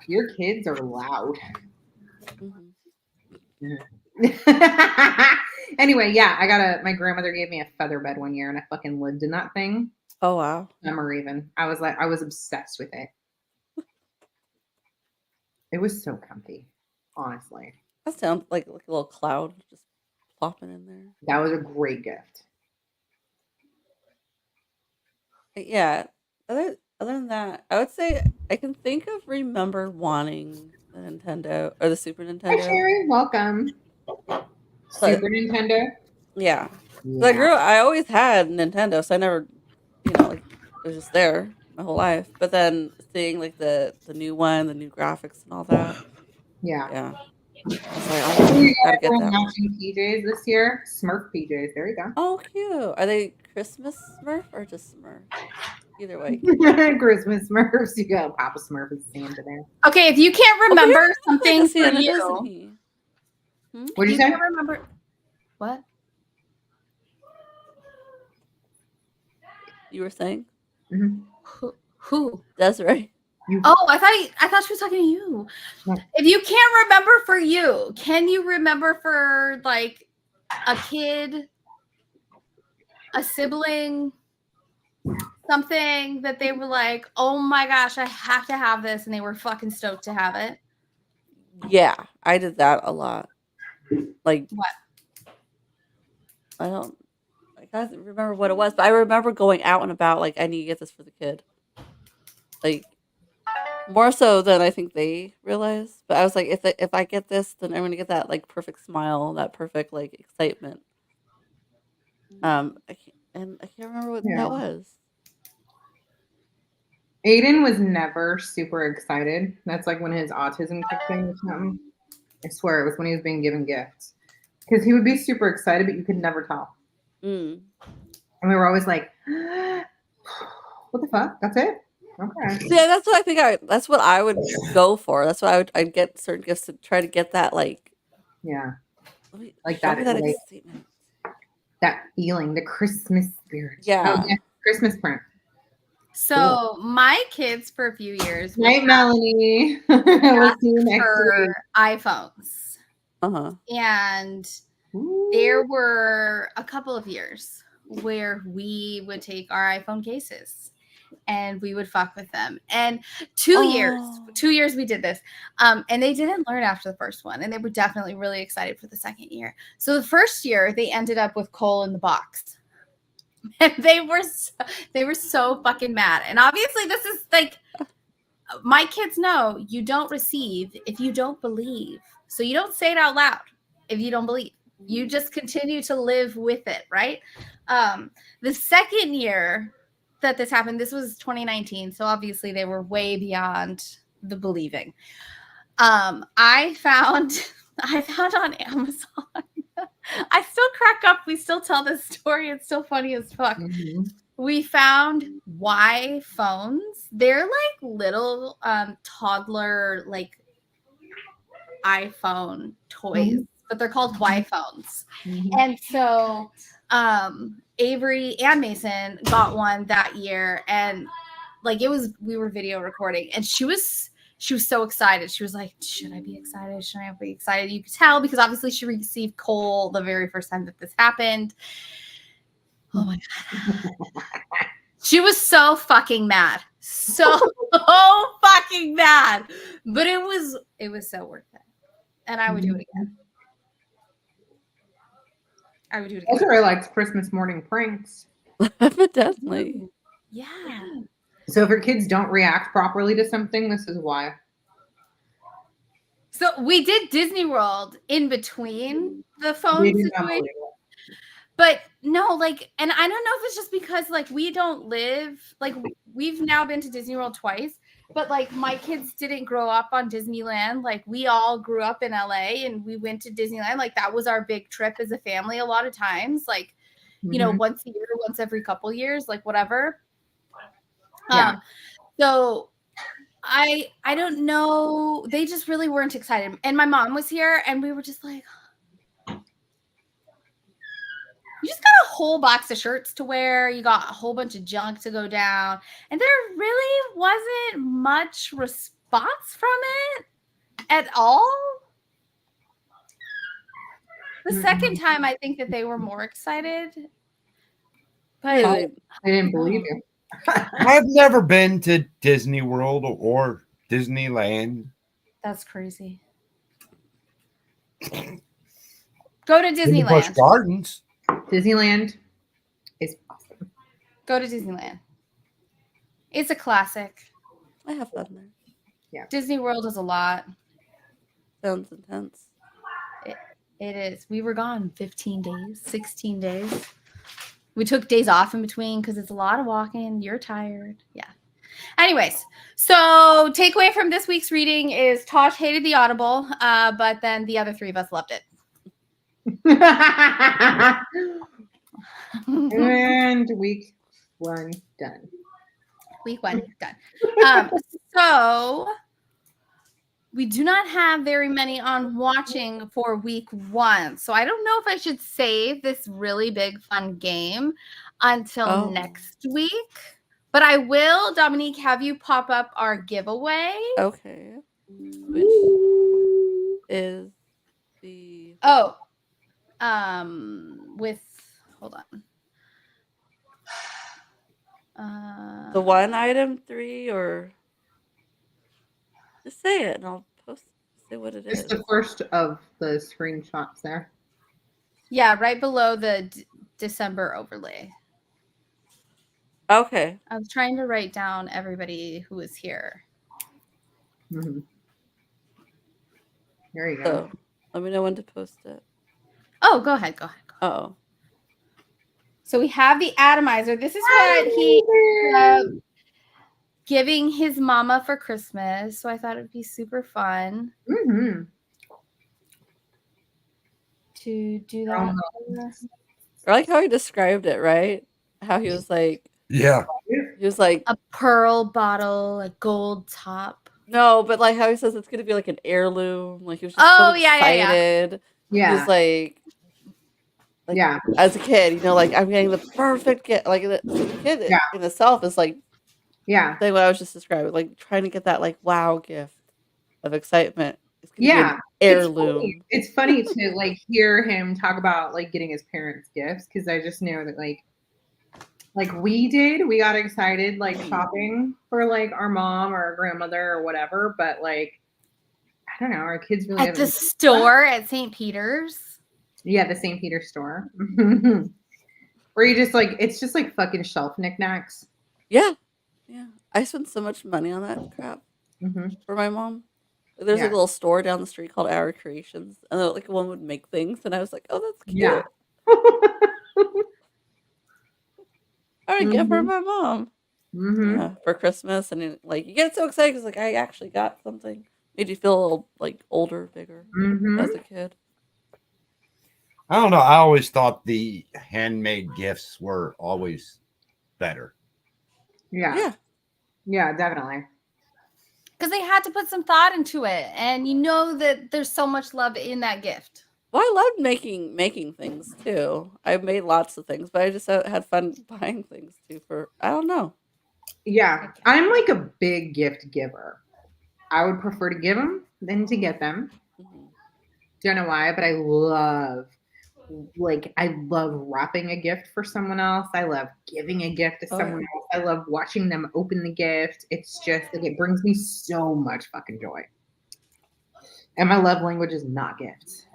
your kids are loud. Anyway, yeah, my grandmother gave me a feather bed one year, and I fucking lived in that thing. Oh wow. Summer even. I was obsessed with it. It was so comfy, honestly. That sounds like a little cloud just plopping in there. That was a great gift. Yeah. Other than that, I would say I can think of remember wanting the Nintendo or the Super Hi, Nintendo. Sherry. Welcome. Super Nintendo. Yeah. Yeah. I always had Nintendo, so I never, like it was just there my whole life. But then seeing like the new one, the new graphics and all that. Yeah. Yeah. I was like, oh, gotta get that one. Matching PJs this year. Smurf PJs. There you go. Oh, cute. Are they Christmas Smurf or just Smurf? Either way. Christmas Smurfs. You got Papa Smurf and Santa there. Okay, if you can't remember something for Santa, you, doesn't he? What did you say? Can't remember what? You were saying? Mm-hmm. Who? Desiree. Oh, I thought she was talking to you. No. If you can't remember for you, can you remember for like a kid, a sibling, something that they were like, "Oh my gosh, I have to have this," and they were fucking stoked to have it? Yeah, I did that a lot. Like what? I can't remember what it was, but I remember going out and about like I need to get this for the kid. Like more so than I think they realized. But I was like, if I get this, then I'm gonna get that like perfect smile, that perfect like excitement. I can't remember what that was. Aiden was never super excited. That's like when his autism kicked in or something. I swear it was when he was being given gifts. Because he would be super excited, but you could never tell. And we were always like, what the fuck? That's it? Okay. Yeah, that's what I think that's what I would go for. That's why I'd get certain gifts to try to get that like like that excitement. That feeling, the Christmas spirit. Yeah. Oh, yeah. Christmas print. So my kids for a few years. Night, Melanie. We'll see you next week. iPhones. And there were a couple of years where we would take our iPhone cases and we would fuck with them. And 2 years we did this. And they didn't learn after the first one. And they were definitely really excited for the second year. So the first year they ended up with coal in the box. And they were so fucking mad. And obviously this is like, my kids know you don't receive if you don't believe. So you don't say it out loud if you don't believe. You just continue to live with it, right? The second year that this happened, this was 2019. So obviously they were way beyond the believing. I found on Amazon. I still crack up. We still tell this story. It's still funny as fuck. We found Y phones. They're like little toddler like iPhone toys, but they're called Y phones. And so Avery and Mason got one that year, and like we were video recording, and she was so excited. She was like, should I be excited? Should I be excited? You could tell because obviously she received coal the very first time that this happened. Oh my God. She was so fucking mad. So fucking mad. But it was so worth it. And I would do it again. I would do it again. Also, I liked Christmas morning pranks. Evidently. Yeah. So if your kids don't react properly to something, this is why. So we did Disney World in between the They phone did not situation. believe it. But no, like, and I don't know if it's just because like we don't live, like we've now been to Disney World twice, but like my kids didn't grow up on Disneyland. Like we all grew up in LA and we went to Disneyland. Like that was our big trip as a family a lot of times. Like, you know, once a year, once every couple years, like whatever. Yeah. So I don't know. They just really weren't excited. And my mom was here and we were just like, you just got a whole box of shirts to wear. You got a whole bunch of junk to go down. And there really wasn't much response from it at all. The second time, I think that they were more excited. But I didn't believe you. I've never been to Disney World or Disneyland. that's crazy. Go to Been to Busch Disneyland. Gardens. Disneyland is awesome. Go to Disneyland. It's a classic. I have fun there. Disney World is a lot. Sounds intense. It is. We were gone 15 days, 16 days. We took days off in between because it's a lot of walking. You're tired. Yeah. Anyways, so takeaway from this week's reading is Tosh hated the Audible, but then the other three of us loved it. And week 1 done. Week 1 done. So we do not have very many on watching for week 1. So I don't know if I should save this really big fun game until next week. But I will, Dominique, have you pop up our giveaway. Okay. Which is the with hold on. the one item 3 or just say it and I'll say what it is. It's the first of the screenshots there. Yeah, right below the December overlay. Okay. I was trying to write down everybody who is here. Mm-hmm. There you go. So let me know when to post it. Oh, go ahead. Oh. So we have the atomizer. This is what he giving his mama for Christmas. So I thought it'd be super fun to do that. I like how he described it, right? How he was like, Yeah. he was like a pearl bottle, a gold top. No, but like how he says it's gonna be like an heirloom. Like he was just so excited. Yeah. He was like yeah. As a kid, you know, like I'm getting the perfect gift. Like the kid in itself is like yeah. Like what I was just describing, like trying to get that like wow gift of excitement. It's gonna be an heirloom. It's funny to like hear him talk about like getting his parents gifts because I just know that like we got excited like shopping for like our mom or our grandmother or whatever, but like I don't know, our kids really at the store at St. Peter's. Yeah, the St. Peter's store. Where you just like it's just like fucking shelf knickknacks. Yeah. Yeah. I spent so much money on that crap for my mom. There's like a little store down the street called Our Creations, and like one would make things, and I was like, "Oh, that's cute." Yeah. I would get for my mom for Christmas, and like you get so excited because like I actually got something. Made you feel a little like older, bigger as a kid. I don't know. I always thought the handmade gifts were always better. Yeah. Yeah, definitely. Because they had to put some thought into it. And you know that there's so much love in that gift. Well, I loved making things too. I made lots of things, but I just had fun buying things too for, I don't know. Yeah, I'm like a big gift giver. I would prefer to give them than to get them. Mhm. Don't know why, but I love wrapping a gift for someone else. I love giving a gift to someone else. I love watching them open the gift. It's just like it brings me so much fucking joy. And my love language is not gifts.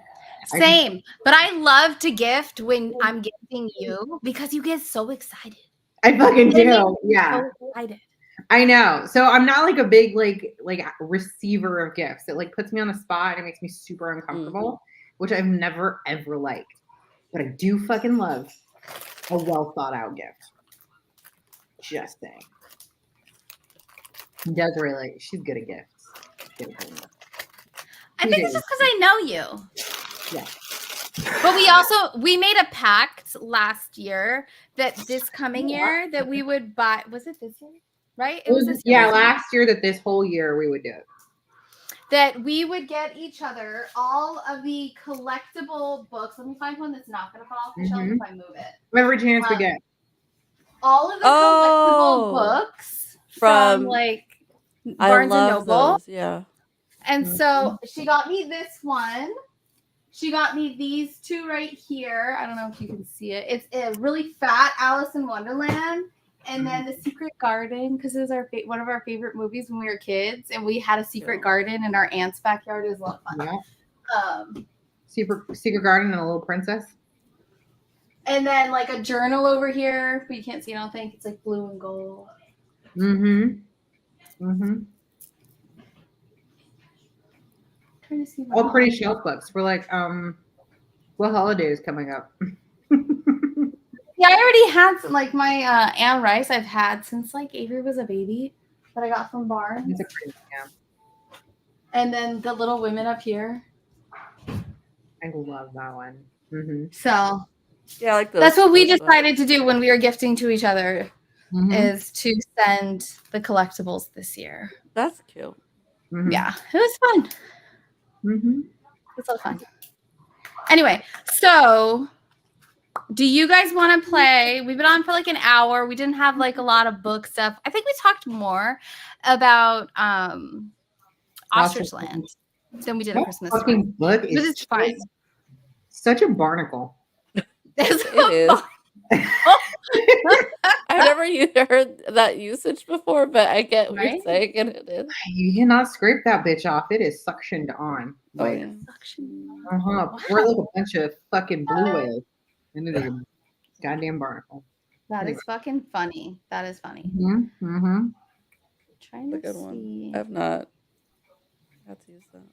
Same, but I love to gift when I'm gifting you because you get so excited. I fucking You know do. what I mean? Yeah. So excited. I know. So I'm not like a big like receiver of gifts. It like puts me on the spot and it makes me super uncomfortable, which I've never ever liked. But I do fucking love a well thought out gift. Just saying. Desiree, she's good at gifts. I think it's just because I know you. Yeah. But we made a pact last year that this coming year that we would buy. Was it this year? Right? It was this year. Yeah, last year that this whole year we would do it. That we would get each other all of the collectible books. Let me find one that's not going to fall off the shelf if I move it. Every chance we get. All of the collectible books from like Barnes and Noble. Those, yeah. And so she got me this one. She got me these two right here. I don't know if you can see it. It's a really fat Alice in Wonderland. And then The Secret Garden, because it was one of our favorite movies when we were kids. And we had a secret garden in our aunt's backyard. It was a lot of fun. Yeah. Secret Garden and a little princess. And then like a journal over here. But you can't see it, I don't think. It's like blue and gold. Trying to see all pretty shelf books. We're like, what holiday is coming up? Yeah, I already had some, like my Anne Rice I've had since like Avery was a baby that I got from Barnes. And then the Little Women up here. I love that one. So yeah, like that's what we decided to do when we were gifting to each other is to send the collectibles this year. That's cute. Yeah, it was fun. It's a lot of fun. Anyway, so do you guys want to play? We've been on for like an hour. We didn't have like a lot of book stuff. I think we talked more about Ostrich Land than we did a Christmas story. Book but it's fine. Such a barnacle. It is. I've never heard that usage before, but I get what you're saying, and it is. You cannot scrape that bitch off. It is suctioned on. Like, We're like a bunch of fucking blue whales. And it is a goddamn barnacle. That is fucking funny. That is funny. Trying to good see. One. I've not had to use that.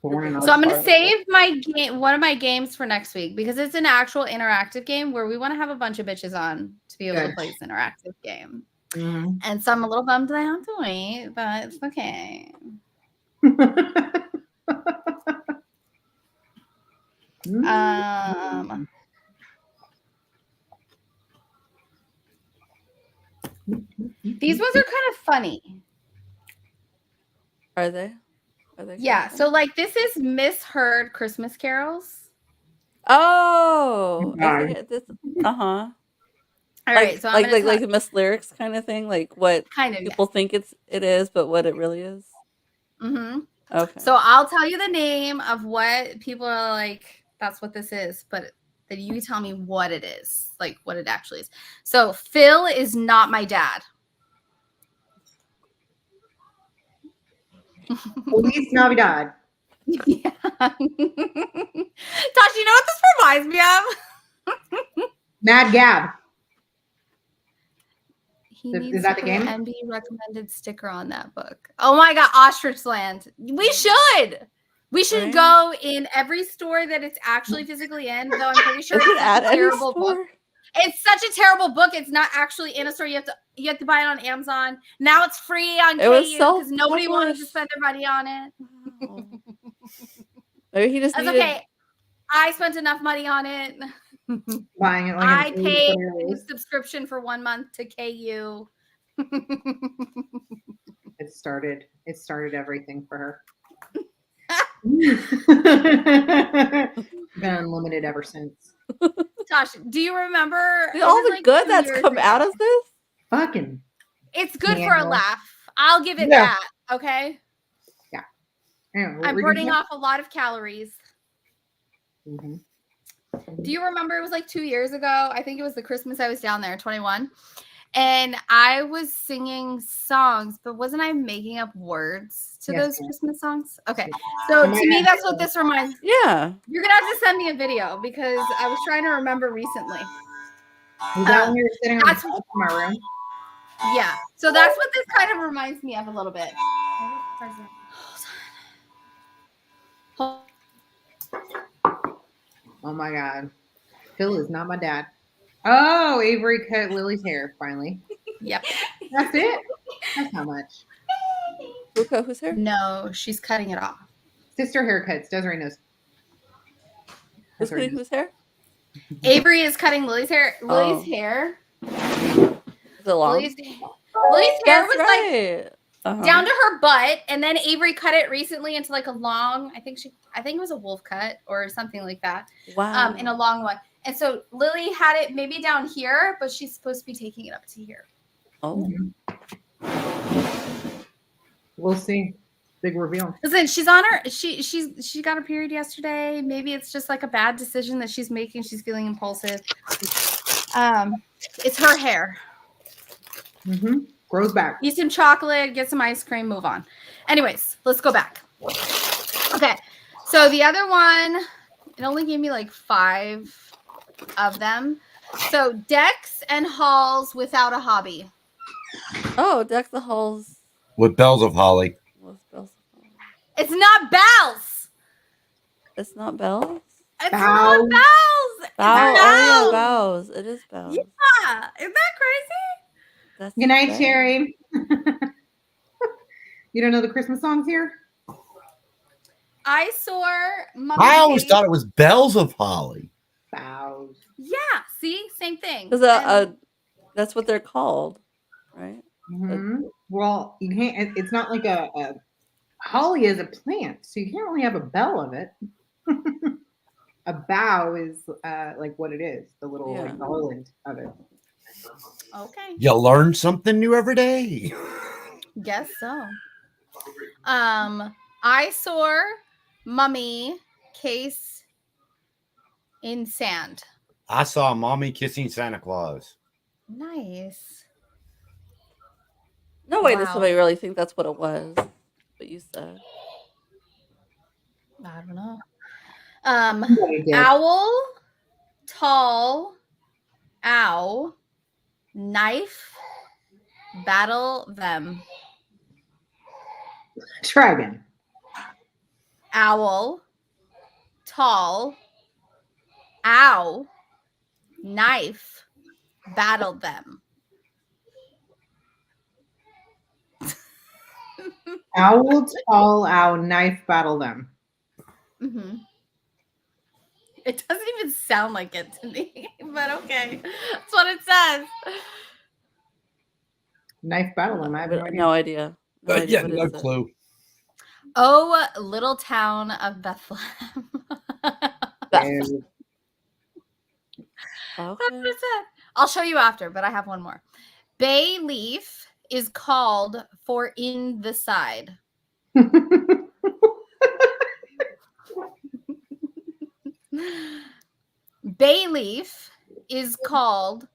So I'm going to save my game, one of my games for next week because it's an actual interactive game where we want to have a bunch of bitches on to be able to play this interactive game. And so I'm a little bummed that I have to wait, but it's okay. These ones are kind of funny. Are they? Yeah. So like this is Miss Heard Christmas Carols. Oh, All right. So I'm like Miss Lyrics kind of thing, like what kind of people think it is, but what it really is. Okay. So I'll tell you the name of what people are like. That's what this is, but then you tell me what it is, like what it actually is. So Phil is not my dad. Feliz Navidad. Yeah. Tosh, you know what this reminds me of? Mad Gab. Is that the game? MB recommended sticker on that book. Oh my god, Ostrich Land. We should. We should go in every store that it's actually physically in, though I'm pretty sure it's such a terrible book. It's such a terrible book. It's not actually in a store. You have to buy it on Amazon. Now it's free on KU because nobody wanted to spend their money on it. Maybe he just That's okay. I spent enough money on it. Buying it. Like I paid a subscription for 1 month to KU. It started everything for her. Been unlimited ever since. Tosh, do you remember See all it was the like good 2 that's years come out ago. of this? Fucking It's good for a Candle. laugh. I'll give it Yeah. that. Okay. Anyway, what I'm were you burning gonna off a lot of calories. say? Mhm. Do you remember it was like 2 years ago? I think it was the Christmas I was down there, 21. And I was singing songs, but wasn't I making up words to Yes, those ma'am. Christmas songs? Okay. So to me, that's what this reminds. Yeah. You're gonna have to send me a video because I was trying to remember recently. Was that when you were sitting on the That's- couch in my room? Yeah. So that's what this kind of reminds me of a little bit. Hold Oh my god. Phil is not my dad. Oh, Avery cut Lily's hair finally. Yep. That's it. That's how much. Who cut whose hair? No, she's cutting it off. Sister haircuts. Desiree knows. Who's Desiree cutting knows. whose hair? Avery is cutting Lily's hair. Lily's Oh. hair. Is it long? Lily's hair That's was like right. down to her butt, and then Avery cut it recently into like a long. I think it was a wolf cut or something like that. Wow. In a long one. And so Lily had it maybe down here, but she's supposed to be taking it up to here. Oh. We'll see. Big reveal. Listen, she's on her. She got her period yesterday. Maybe it's just like a bad decision that she's making. She's feeling impulsive. It's her hair. Mm-hmm. Grows back. Eat some chocolate, get some ice cream, move on. Anyways, let's go back. Okay, so the other one, it only gave me like 5 of them. So decks and halls without a hobby. Oh, Deck the Halls. With bells of holly. What's bells? It's not bells. It's not bells? It's Bows. not bells. It's Bow. Oh, yeah, bells. bows. It is bells. Yeah. Isn't that crazy? That's Good night, great. Cherry. You don't know the Christmas songs here? Eyesore. I always thought it was bells of holly. Bows. Yeah. See, same thing. Because that's what they're called, right? Mm-hmm. Well, you can't. It's not like a holly is a plant, so you can't really have a bell of it. A bow is like what it is, the little like garland of it. Okay. You learn something new every day. Guess so. Eyesore, mummy, case in sand. I saw mommy kissing Santa Claus. Nice. No way Wow. does somebody really think that's what it was. What you said. I don't know. Somebody did. Owl, tall, ow, knife, battle them. Try again. Owl, tall, ow, knife, battle them. Owl, tall, owl, knife, battle them. Mm-hmm. It doesn't even sound like it to me, but okay. That's what it says. Knife, battle them. I have no idea. No idea. No idea. Yeah, What no is it? clue. Oh, little town of Bethlehem. Beth. Ew. That's what Okay. it said. I'll show you after, but I have one more. Bay leaf is called for in the side. Bay leaf is called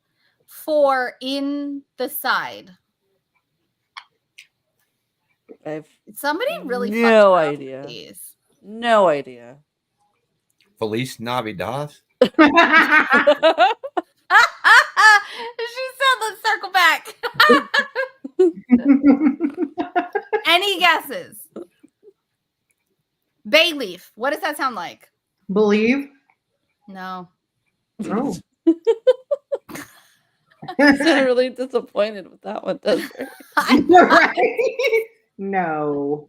for in the side. I've Somebody really no fucked up, idea. please. No idea. Feliz Navidad. She said, let's circle back. Any guesses? Bay leaf. What does that sound like? Believe? No. Oh. I'm really disappointed with that one, Desiree. Right? No.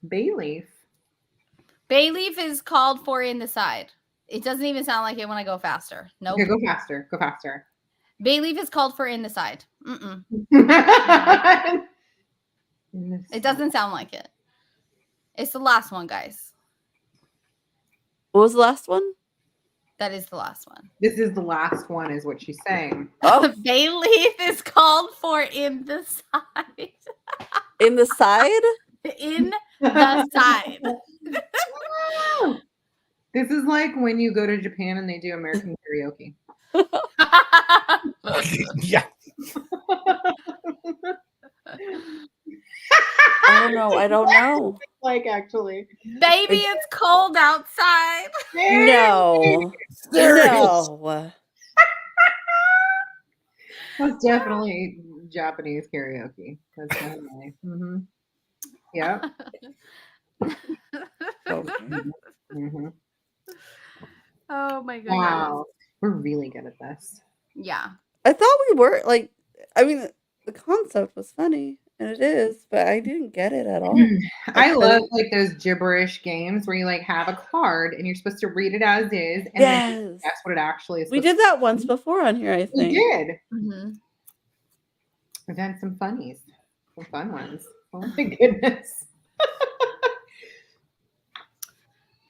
Bay leaf. Bay leaf is called for in the side. It doesn't even sound like it when I go faster. Nope. Okay, go faster. Go faster. Bay leaf is called for in the side. Mm-mm. It doesn't sound like it. It's the last one, guys. What was the last one? That is the last one. This is the last one, is what she's saying. Oh, Bay leaf is called for in the side. in the side? In the side. This is like when you go to Japan and they do American karaoke. Yeah. I don't know. I don't know. Like, actually. Baby, it's cold outside. No. Serious. No. That's definitely Japanese karaoke. That's definitely. Mm-hmm. Yeah. Mm-hmm. Oh my goodness. Wow. We're really good at this. Yeah. I thought we were like, I mean, the concept was funny, and it is, but I didn't get it at all. I love like those gibberish games where you like have a card and you're supposed to read it as is, and then Yes. that's what it actually is. We did that once before on here, I We think. did. Mm-hmm. We've had some funnies, some fun ones. Oh my goodness.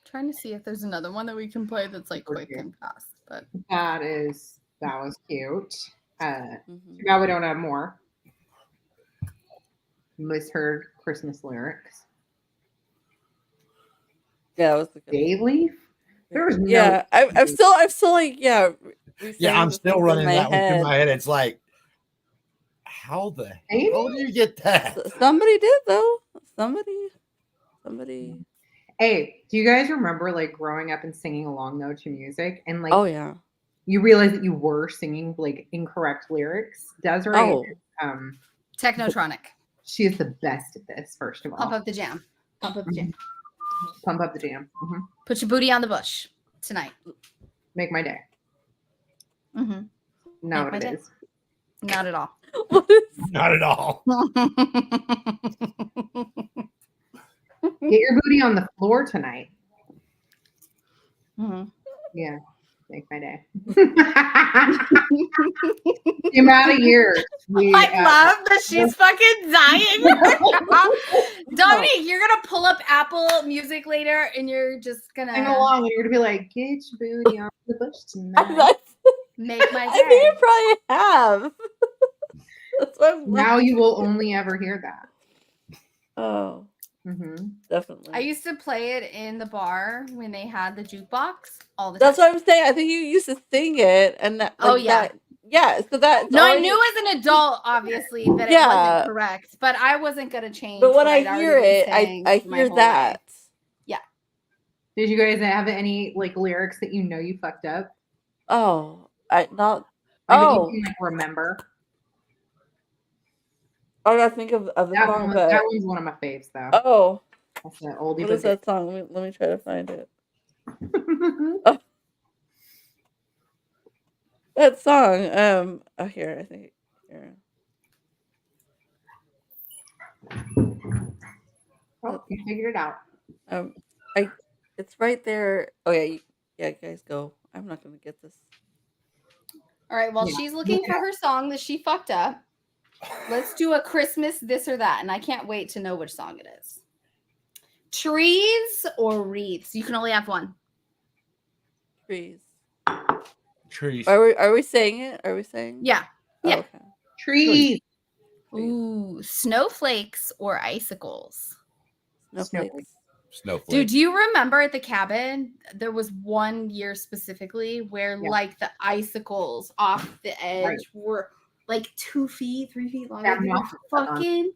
Trying to see if there's another one that we can play that's like quick and fast. But That was cute. Mhm. Now we don't have more. Misheard Christmas lyrics. Yeah, it was a good Day leaf? There was no. Yeah, I'm still like, yeah. Yeah, I'm re-saying still this running in my that one through head. my head. It's like, how the Amy? hell do you get that? Somebody did though. Somebody. Hey, do you guys remember like growing up and singing along though to music and like Oh yeah. you realize that you were singing like incorrect lyrics? Desiree, Oh. Technotronic. she is the best at this. First of all, Pump up the jam. Pump up the jam. Pump up the jam. Mhm. Put your booty on the bush tonight. Make my day. Mm-hmm. Not Make what my it day. is. Not at all. What is Not at all. Get your booty on the floor tonight. Mm-hmm. Yeah, make my day. The amount of years we I love that she's fucking dying. Dominique, you're gonna pull up Apple Music later, and you're just sing gonna along, and you're gonna be like, "Get your booty on the bush tonight." make my I think you day. probably have. That's what I'm Now you will only ever hear that. Oh, Mm-hmm. definitely. I used to play it in the bar when they had the jukebox all the time. That's what I'm saying. I think you used to sing it, and that. Oh, like, yeah. that- yeah. So that. No, I knew as an adult, obviously, that it Yeah. wasn't correct, but I wasn't gonna change. But when what I I'd hear already it, been I saying my hear whole that. life. Did you guys have any like lyrics that you know you fucked up? Oh, I not. Like, that Oh, you can like remember. I gotta think of the That song, one, but that one's one of my faves though. oh, That's an oldie what but is that song? Let me try to find it. goodie. That song. Oh, here I think. Here. Oh, you figured it out. It's right there. Oh yeah, yeah, guys, go. I'm not gonna get this. All right, while Yeah. she's looking for her song that she fucked up, let's do a Christmas this or that, and I can't wait to know which song it is. Trees or wreaths? You can only have one. Trees. Trees. Are we saying it? Are we saying? Yeah. Oh, Yeah. okay. Trees. Ooh, snowflakes or icicles? Snowflakes. Snowflake. Dude, do you remember at the cabin there was one year specifically where Yeah. like the icicles off the edge Right. were like 2 feet, 3 feet long? Yeah, Like, they were no, fucking.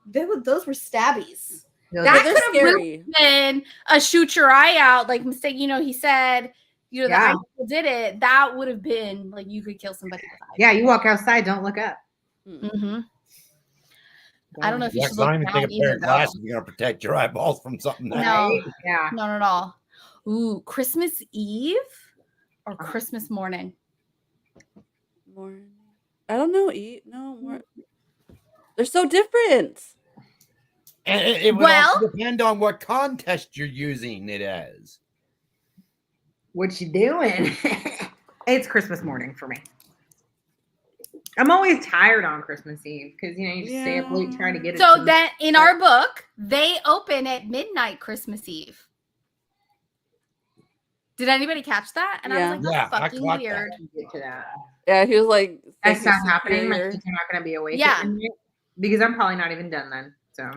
Those were stabbies. Those That are- They're could have scary. been a shoot your eye out like mistake. You know, he said, you know, the Yeah. icicle did it. That would have been like you could kill somebody with yeah, you walk outside, don't look up. Mm-hmm. I don't know if you Yeah, should 'cause I look don't even down think a pair either, of though. glasses is gonna protect your eyeballs from something. No. Right? Yeah. Not at all. Ooh, Christmas Eve or Christmas morning? Morning. I don't know. No more. They're so different. And it would Well- also depend on what contest you're using it as. What you doing? It's Christmas morning for me. I'm always tired on Christmas Eve because you know you just stay up late trying to get it. So to- then in our book, they open at midnight Christmas Eve. Did anybody catch that? And I was like, Yeah, that's I fucking caught weird. Get to that. Yeah, he was like, That's thank not you, happening. My superior. kids are not going to be awake. Yeah. At midnight, because I'm probably not even done then. So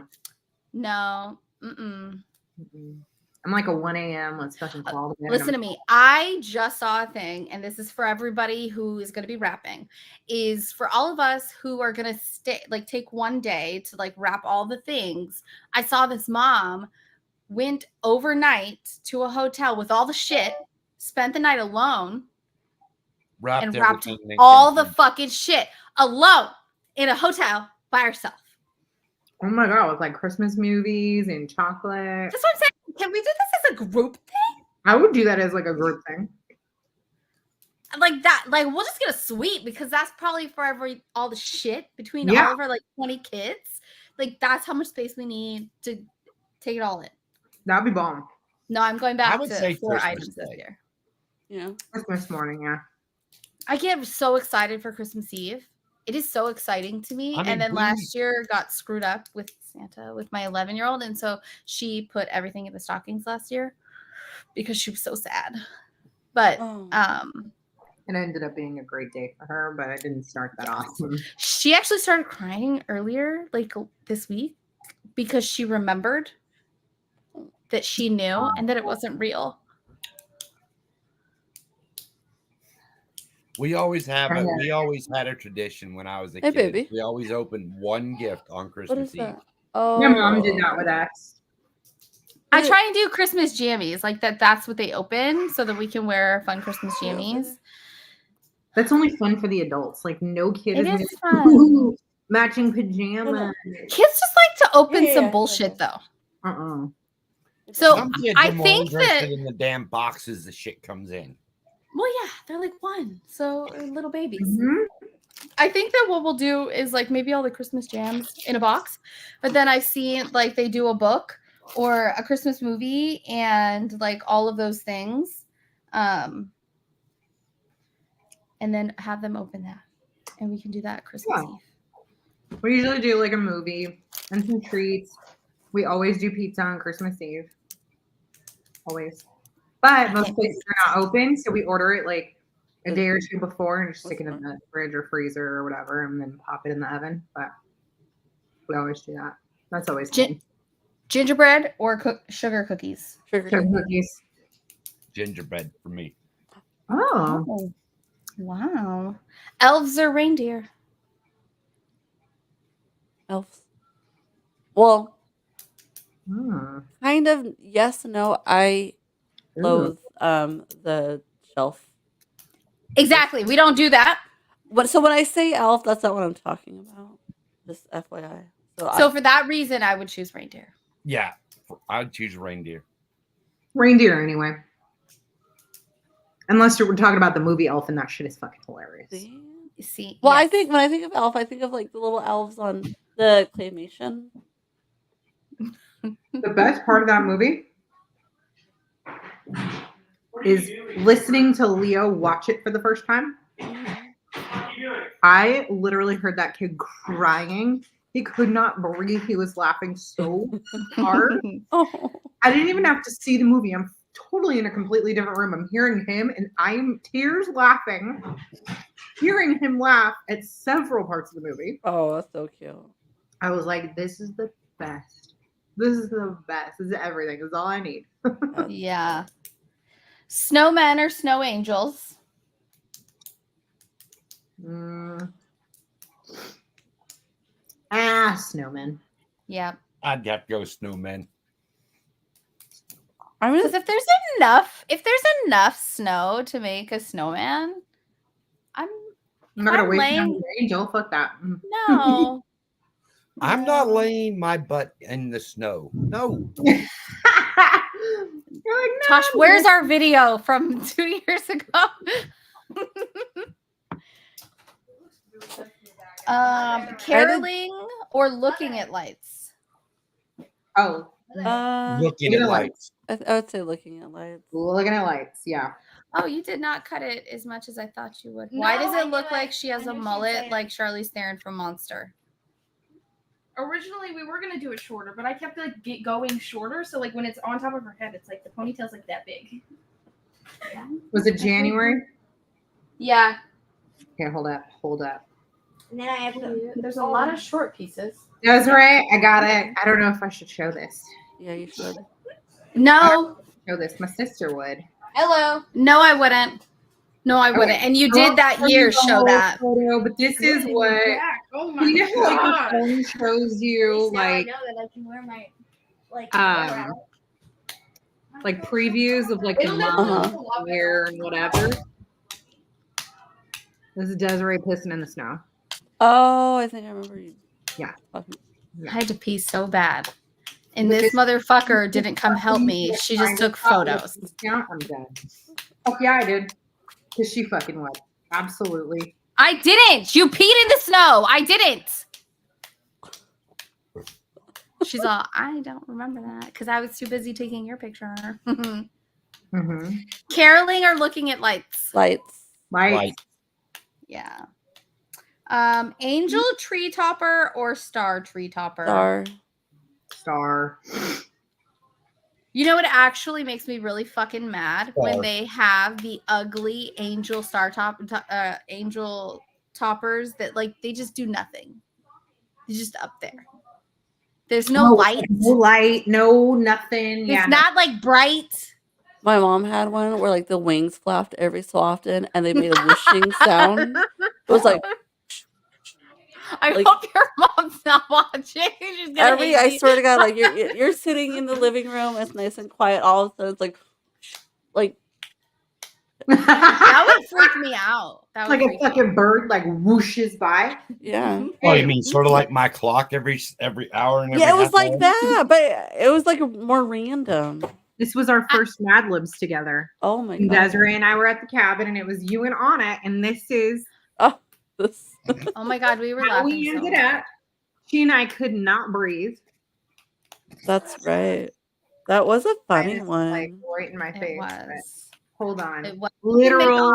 No. Mm-mm. I'm like a 1 a.m. Let's fucking call them. Listen to me. I just saw a thing, and this is for everybody who is going to be wrapping, is for all of us who are going to stay, like take one day to like wrap all the things. I saw this mom went overnight to a hotel with all the shit, spent the night alone, and wrapped all the fucking shit alone in a hotel by herself. Oh my god, with like Christmas movies and chocolate. That's what I'm saying. Can we do this as a group thing? I would do that as like a group thing. Like that, like we'll just get a suite because that's probably for all the shit between all of our like 20 kids. Like that's how much space we need to take it all in. That'd be bomb. No, I'm going back to 4 Christmas items Day. this year. Yeah. Christmas morning, yeah. I get so excited for Christmas Eve. It is so exciting to me. And then last year got screwed up with Santa with my 11-year-old. And so she put everything in the stockings last year because she was so sad. But it ended up being a great day for her, but I didn't start that awesome. She actually started crying earlier, like this week, because she remembered that she knew and that it wasn't real. We always had a tradition when I was a kid. Baby. We always opened one gift on Christmas Eve. That? Oh, my mom did that with us. I try and do Christmas jammies, like that's what they open so that we can wear fun Christmas jammies. That's only fun for the adults. Like no kid is is fun. Matching pajamas. Kids just like to open some bullshit though. So Some kids I are more think that interested in the damn boxes the shit comes in. Well, yeah, they're like one, so little babies. I think that what we'll do is like maybe all the Christmas jams in a box, but then I've seen like they do a book or a Christmas movie and like all of those things, and then have them open that, and we can do that at Christmas Eve. We usually do like a movie and some treats. We always do pizza on Christmas Eve. Always. But most places are not open, so we order it like a day or two before and just stick it in the fridge or freezer or whatever and then pop it in the oven. But we always do that. That's always fun. Gingerbread or sugar cookies? Sugar cookies. Gingerbread for me. Oh. Wow. Elves or reindeer? Elves. Well, kind of yes, no. I loathe the shelf. Exactly. We don't do that. So when I say elf, that's not what I'm talking about. Just FYI. So for that reason, I would choose reindeer. Yeah, I'd choose reindeer. Reindeer anyway. Unless we're talking about the movie Elf, and that shit is fucking hilarious. See. Well, I think when I think of elf, I think of like the little elves on the claymation. The best part of that movie is listening to Leo watch it for the first time. I literally heard that kid crying. He could not breathe. He was laughing so hard. I didn't even have to see the movie. I'm totally in a completely different room. I'm hearing him and I'm tears laughing, hearing him laugh at several parts of the movie. Oh, that's so cute. I was like, this is the best. This is the best. This is everything. This is all I need. Yeah. Snowmen or snow angels? Snowmen. Yeah. I'd have to go snowmen. Because if there's enough snow to make a snowman, I'm not gonna wait for an angel. Fuck that. No. I'm not laying my butt in the snow. No. You're like, no. Tosh, where's our video from 2 years ago? Caroling or looking at lights? Oh. Looking at lights. I would say looking at lights. Looking at lights, yeah. Oh, you did not cut it as much as I thought you would. Why does it look like she has a mullet like Charlize Theron from Monster? Originally, we were gonna do it shorter, but I kept like going shorter. So like when it's on top of her head, it's like the ponytail's like that big. Was it January? Yeah. Okay, hold up. And then I have to. There's a lot of short pieces. Desiree, I got it. I don't know if I should show this. Yeah, you should. No. Show this. My sister would. Hello. No, I wouldn't. No, I wouldn't. And you did that year show that. Photo, but this is what. Oh my You know, like god. your phone shows you, like, I know that I can wear my like. like previews of like the month, year, and whatever. This is Desiree pissing in the snow. Oh, I think I remember you. Yeah. I had to pee so bad. And this motherfucker didn't come help me. She just took photos. I'm done. Oh, yeah, I did. Because she fucking would. Absolutely. I didn't. You peed in the snow. I didn't. She's all, I don't remember that because I was too busy taking your picture. Caroling or looking at lights? Lights. Yeah. Angel tree topper or star tree topper? Star. You know what actually makes me really fucking mad when they have the ugly angel angel toppers that like they just do nothing. They're just up there. There's no light. No light. No nothing. It's not like bright. My mom had one where like the wings flapped every so often and they made a whooshing sound. It was like I hope your mom's not watching. I swear to God, like you're sitting in the living room, it's nice and quiet. All of a sudden, it's like that would freak me out. That would like a fucking bird like whooshes by. Yeah. Oh, you mean sort of like my clock every hour and every yeah, it was half like hour? that, but it was like more random. This was our first Mad Libs together. Oh my And God. Desiree and I were at the cabin, and it was you and Anna, and this is. Oh my God, we were how laughing. we ended up. She and I could not breathe. That's right. That was a funny one. Like right in my face. It was. Hold on. It was. Literal.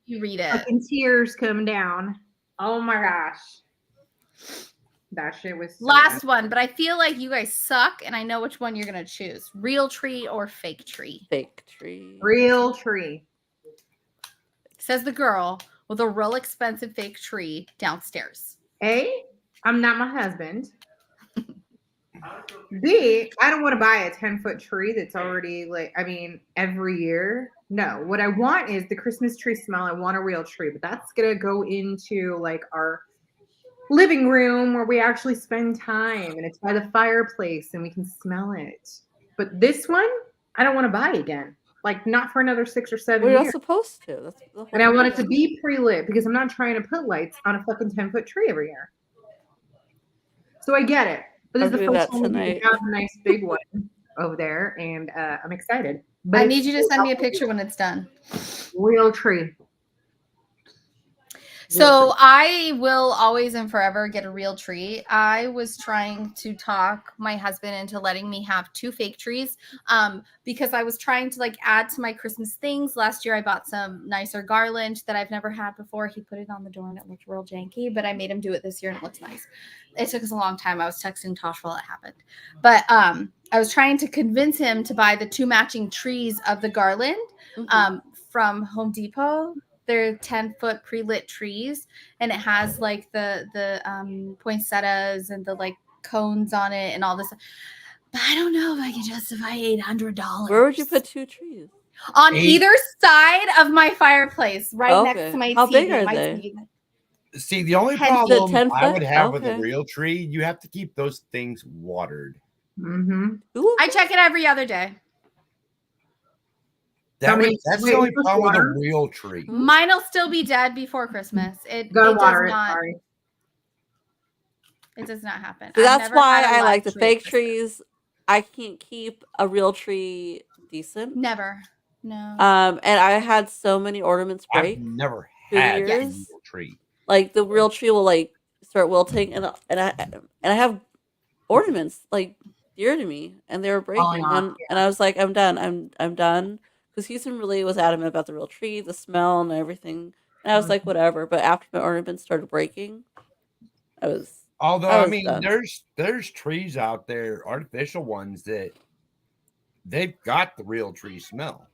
You read it. Fucking tears come down. Oh my gosh. That shit was so Last bad. one, but I feel like you guys suck, and I know which one you're gonna choose: real tree or fake tree. Fake tree. Real tree. Says the girl with a real expensive fake tree downstairs. A, I'm not my husband. B, I don't want to buy a 10-foot tree that's already like, I mean, every year. No, what I want is the Christmas tree smell. I want a real tree, but that's going to go into like our living room where we actually spend time, and it's by the fireplace and we can smell it. But this one, I don't want to buy again. Like not for another 6 or 7 We're years. not supposed to. That's the whole And I want it point. to be pre-lit because I'm not trying to put lights on a fucking 10-foot tree every year. So I get it. But this is the I'll do first that time we tonight. have a nice big one over there, and I'm excited. But I it's need you to still send me a out picture when it's done. Real tree. So I will always and forever get a real tree. I was trying to talk my husband into letting me have 2 fake trees because I was trying to like add to my Christmas things. Last year I bought some nicer garland that I've never had before. He put it on the door and it looked real janky, but I made him do it this year and it looks nice. It took us a long time. I was texting Tosh while it happened. But I was trying to convince him to buy the 2 matching trees of the garland from Home Depot. They're 10-foot pre-lit trees, and it has like the poinsettias and the like cones on it and all this. But I don't know if I can justify $800. Where would you put 2 trees? On either side of my fireplace, right next Okay. to my How TV. big are my they? TV. See, the only 10 problem 10 I would foot? have with a Okay. real tree, you have to keep those things watered. Mm-hmm. I check it every other day. That's the only problem with a real tree. Mine will still be dead before Christmas. It Gotta does water it. not. Sorry. It does not happen. So I've that's never why had a I live like the tree fake at Christmas. trees. I can't keep a real tree decent. Never. No. And I had so many ornaments break. I've never through the had a years. real tree. Like the real tree will like start wilting, and I have ornaments like dear to me, and they were breaking, off, and I was like, I'm done, I'm done, because Houston really was adamant about the real tree, the smell, and everything, and I was like, whatever. But after my ornaments started breaking, Although I I was mean, done. there's trees out there, artificial ones that they've got the real tree smell.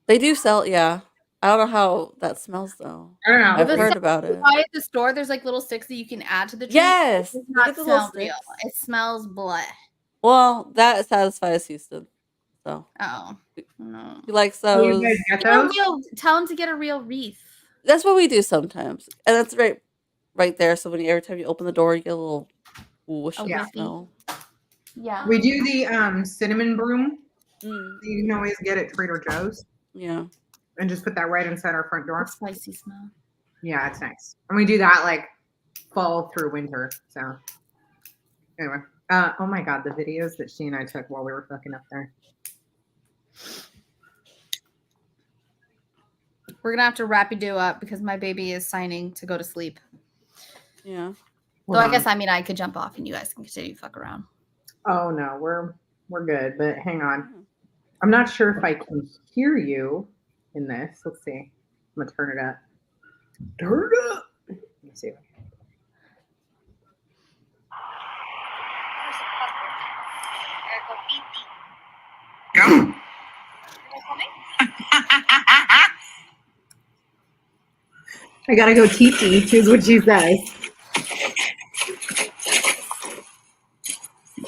They do sell, yeah. I don't know how that smells though. I don't know. I've The heard stuff about you it. buy at the store, there's like little sticks that you can add to the treat. Yes, It does you not get the little smell real. sticks. It smells bleh. Well, that satisfies Houston. So Oh no. he likes Oh, you guys those. get Get a those? real. Tell him to get a real wreath. That's what we do sometimes, and that's right there. So every time you open the door, you get a little whoosh A of whiffy. smell. Yeah. We do the cinnamon broom. Mm, You can always get at Trader Joe's yeah. and just put that right inside our front door. A spicy smell. Yeah, it's nice. And we do that like fall through winter. So anyway. Oh my god, the videos that she and I took while we were fucking up there. We're gonna have to wrap you up because my baby is signing to go to sleep. Yeah. Though I guess I could jump off and you guys can continue to fuck around. Oh no, we're good, but hang on. I'm not sure if I can hear you in this. Let's see. I'm gonna turn it up. Turn it up. Let me see. I gotta go teepee, choose what she says.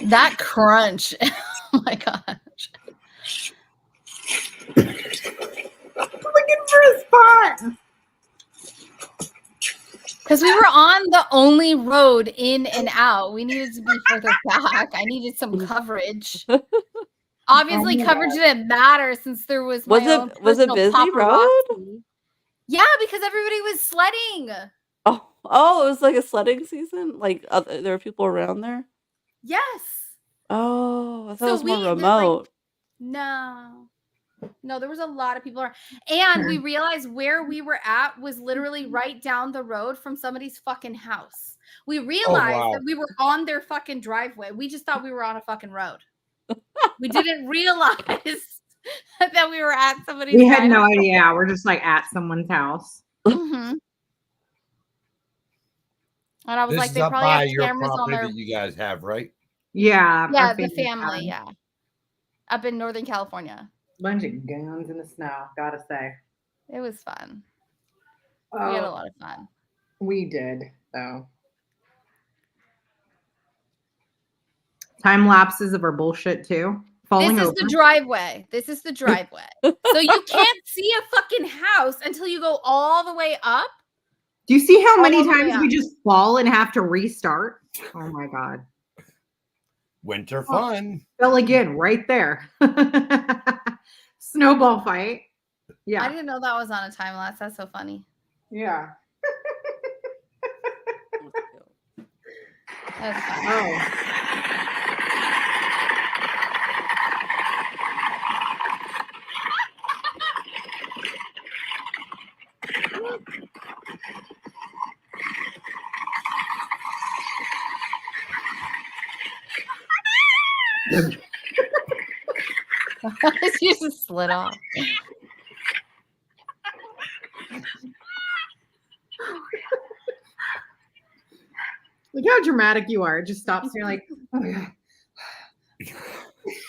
That crunch. Oh my gosh. Looking for a spot. Because we were on the only road in and out. We needed to be further back. I needed some coverage. Obviously, coverage didn't matter since there was my own was it personal busy road? paparazzi. Yeah, because everybody was sledding. Oh, it was like a sledding season. Like there were people around there. Yes. Oh, I thought So it was more we did, remote. No, there was a lot of people around. And we realized where we were at was literally right down the road from somebody's fucking house. We realized that we were on their fucking driveway. We just thought we were on a fucking road. We didn't realize that we were at somebody's We had no driveway. idea. We're just like at someone's house. Mm-hmm. And I was This like, is they up probably by have your cameras on property their. that you guys have, right? Yeah. Yeah, our the family family. had Yeah, up in Northern California. a bunch of guns in the snow, gotta say. It was fun. Oh, We had a lot of fun. we did, though. Time lapses of our bullshit, too. Falling This is over. the driveway. This is the driveway. So you can't see a fucking house until you go all the way up. Do you see how many all the way times we up. just fall and have to restart? Oh my God. Winter fun. Fell again right there. Snowball fight. I Yeah. didn't know that was on a time lapse. That's so funny. Yeah. That was fun. Oh. You just slid off. Look how dramatic you are. It just stops and you're like, oh my God.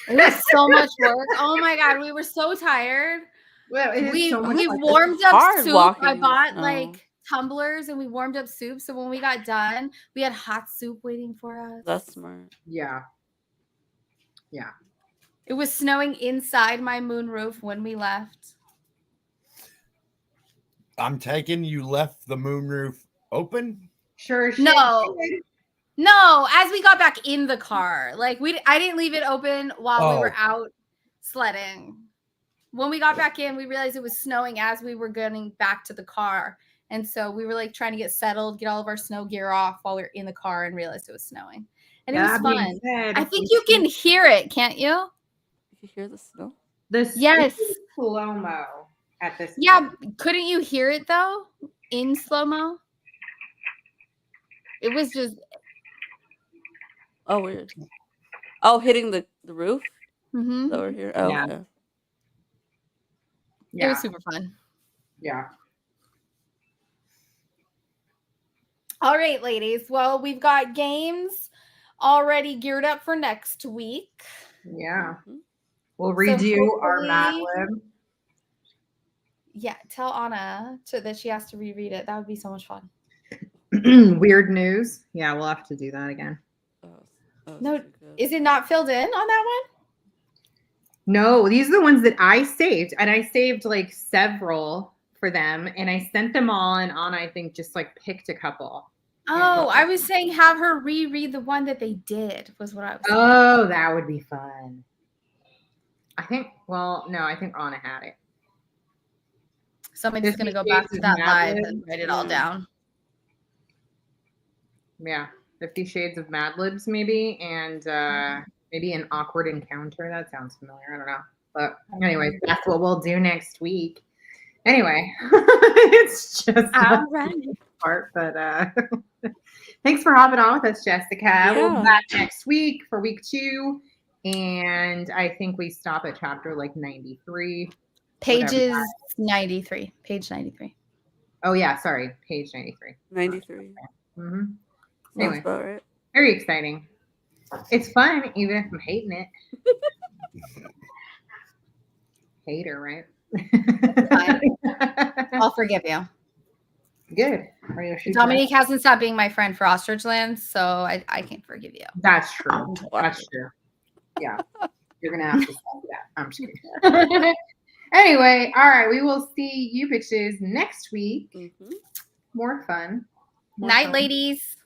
It was so much work. Oh my God. We were so tired. Well, it is We so much fun. warmed up hard soup. walking I in the bought snow. like tumblers and we warmed up soup. So when we got done, we had hot soup waiting for us. That's smart. Yeah. Yeah. It was snowing inside my moonroof when we left. I'm taking you left the moonroof open. Sure. No. No, as we got back in the car. Like I didn't leave it open while we were out sledding. When we got back in, we realized it was snowing as we were getting back to the car. And so we were like trying to get settled, get all of our snow gear off while we were in the car and realized it was snowing. And it was fun. I think you can hear it, can't you? You hear the snow? Yes. Slow-mo at this Yeah. point. Couldn't you hear it though? In slow-mo? It was just Oh, weird. Oh, hitting the roof mhm. over here. Oh, Yeah. okay. It Yeah. was super fun. Yeah. All right, ladies. Well, we've got games already geared up for next week. Yeah. Mhm. We'll redo our Mad hopefully- Lib. Yeah, tell Anna that she has to reread it. That would be so much fun. Weird news. Yeah, we'll have to do that again. No, is it not filled in on that one? No, these are the ones that I saved, and I saved like several for them, and I sent them all, and Anna, I think, just like picked a couple. Oh, I was saying have her reread the one that they did was what I was saying. Oh, that would be fun. I think, well, no, I think Anna had it. Somebody's going to go back to that live and write it all down. Yeah, 50 Shades of Mad Libs, maybe, and maybe An Awkward Encounter. That sounds familiar. I don't know. But anyway, that's what we'll do next week. Anyway, it's just part, but thanks for hopping on with us, Jessica. Yeah. We'll be back next week for week 2, and I think we stop at chapter like 93. Pages 93. Page 93. Oh yeah, sorry, page 93. 93. Mm-hmm. Sounds Anyway, about right. very exciting. It's fun, even if I'm hating it. Hater, right? I'll forgive you. Good. Dominique hasn't stopped being my friend for Ostrich Land, so I can't forgive you. That's true. That's true. Yeah. You're going to have to stop that. I'm just kidding. Anyway, all right. We will see you bitches next week. Mm-hmm. More fun. Night, ladies.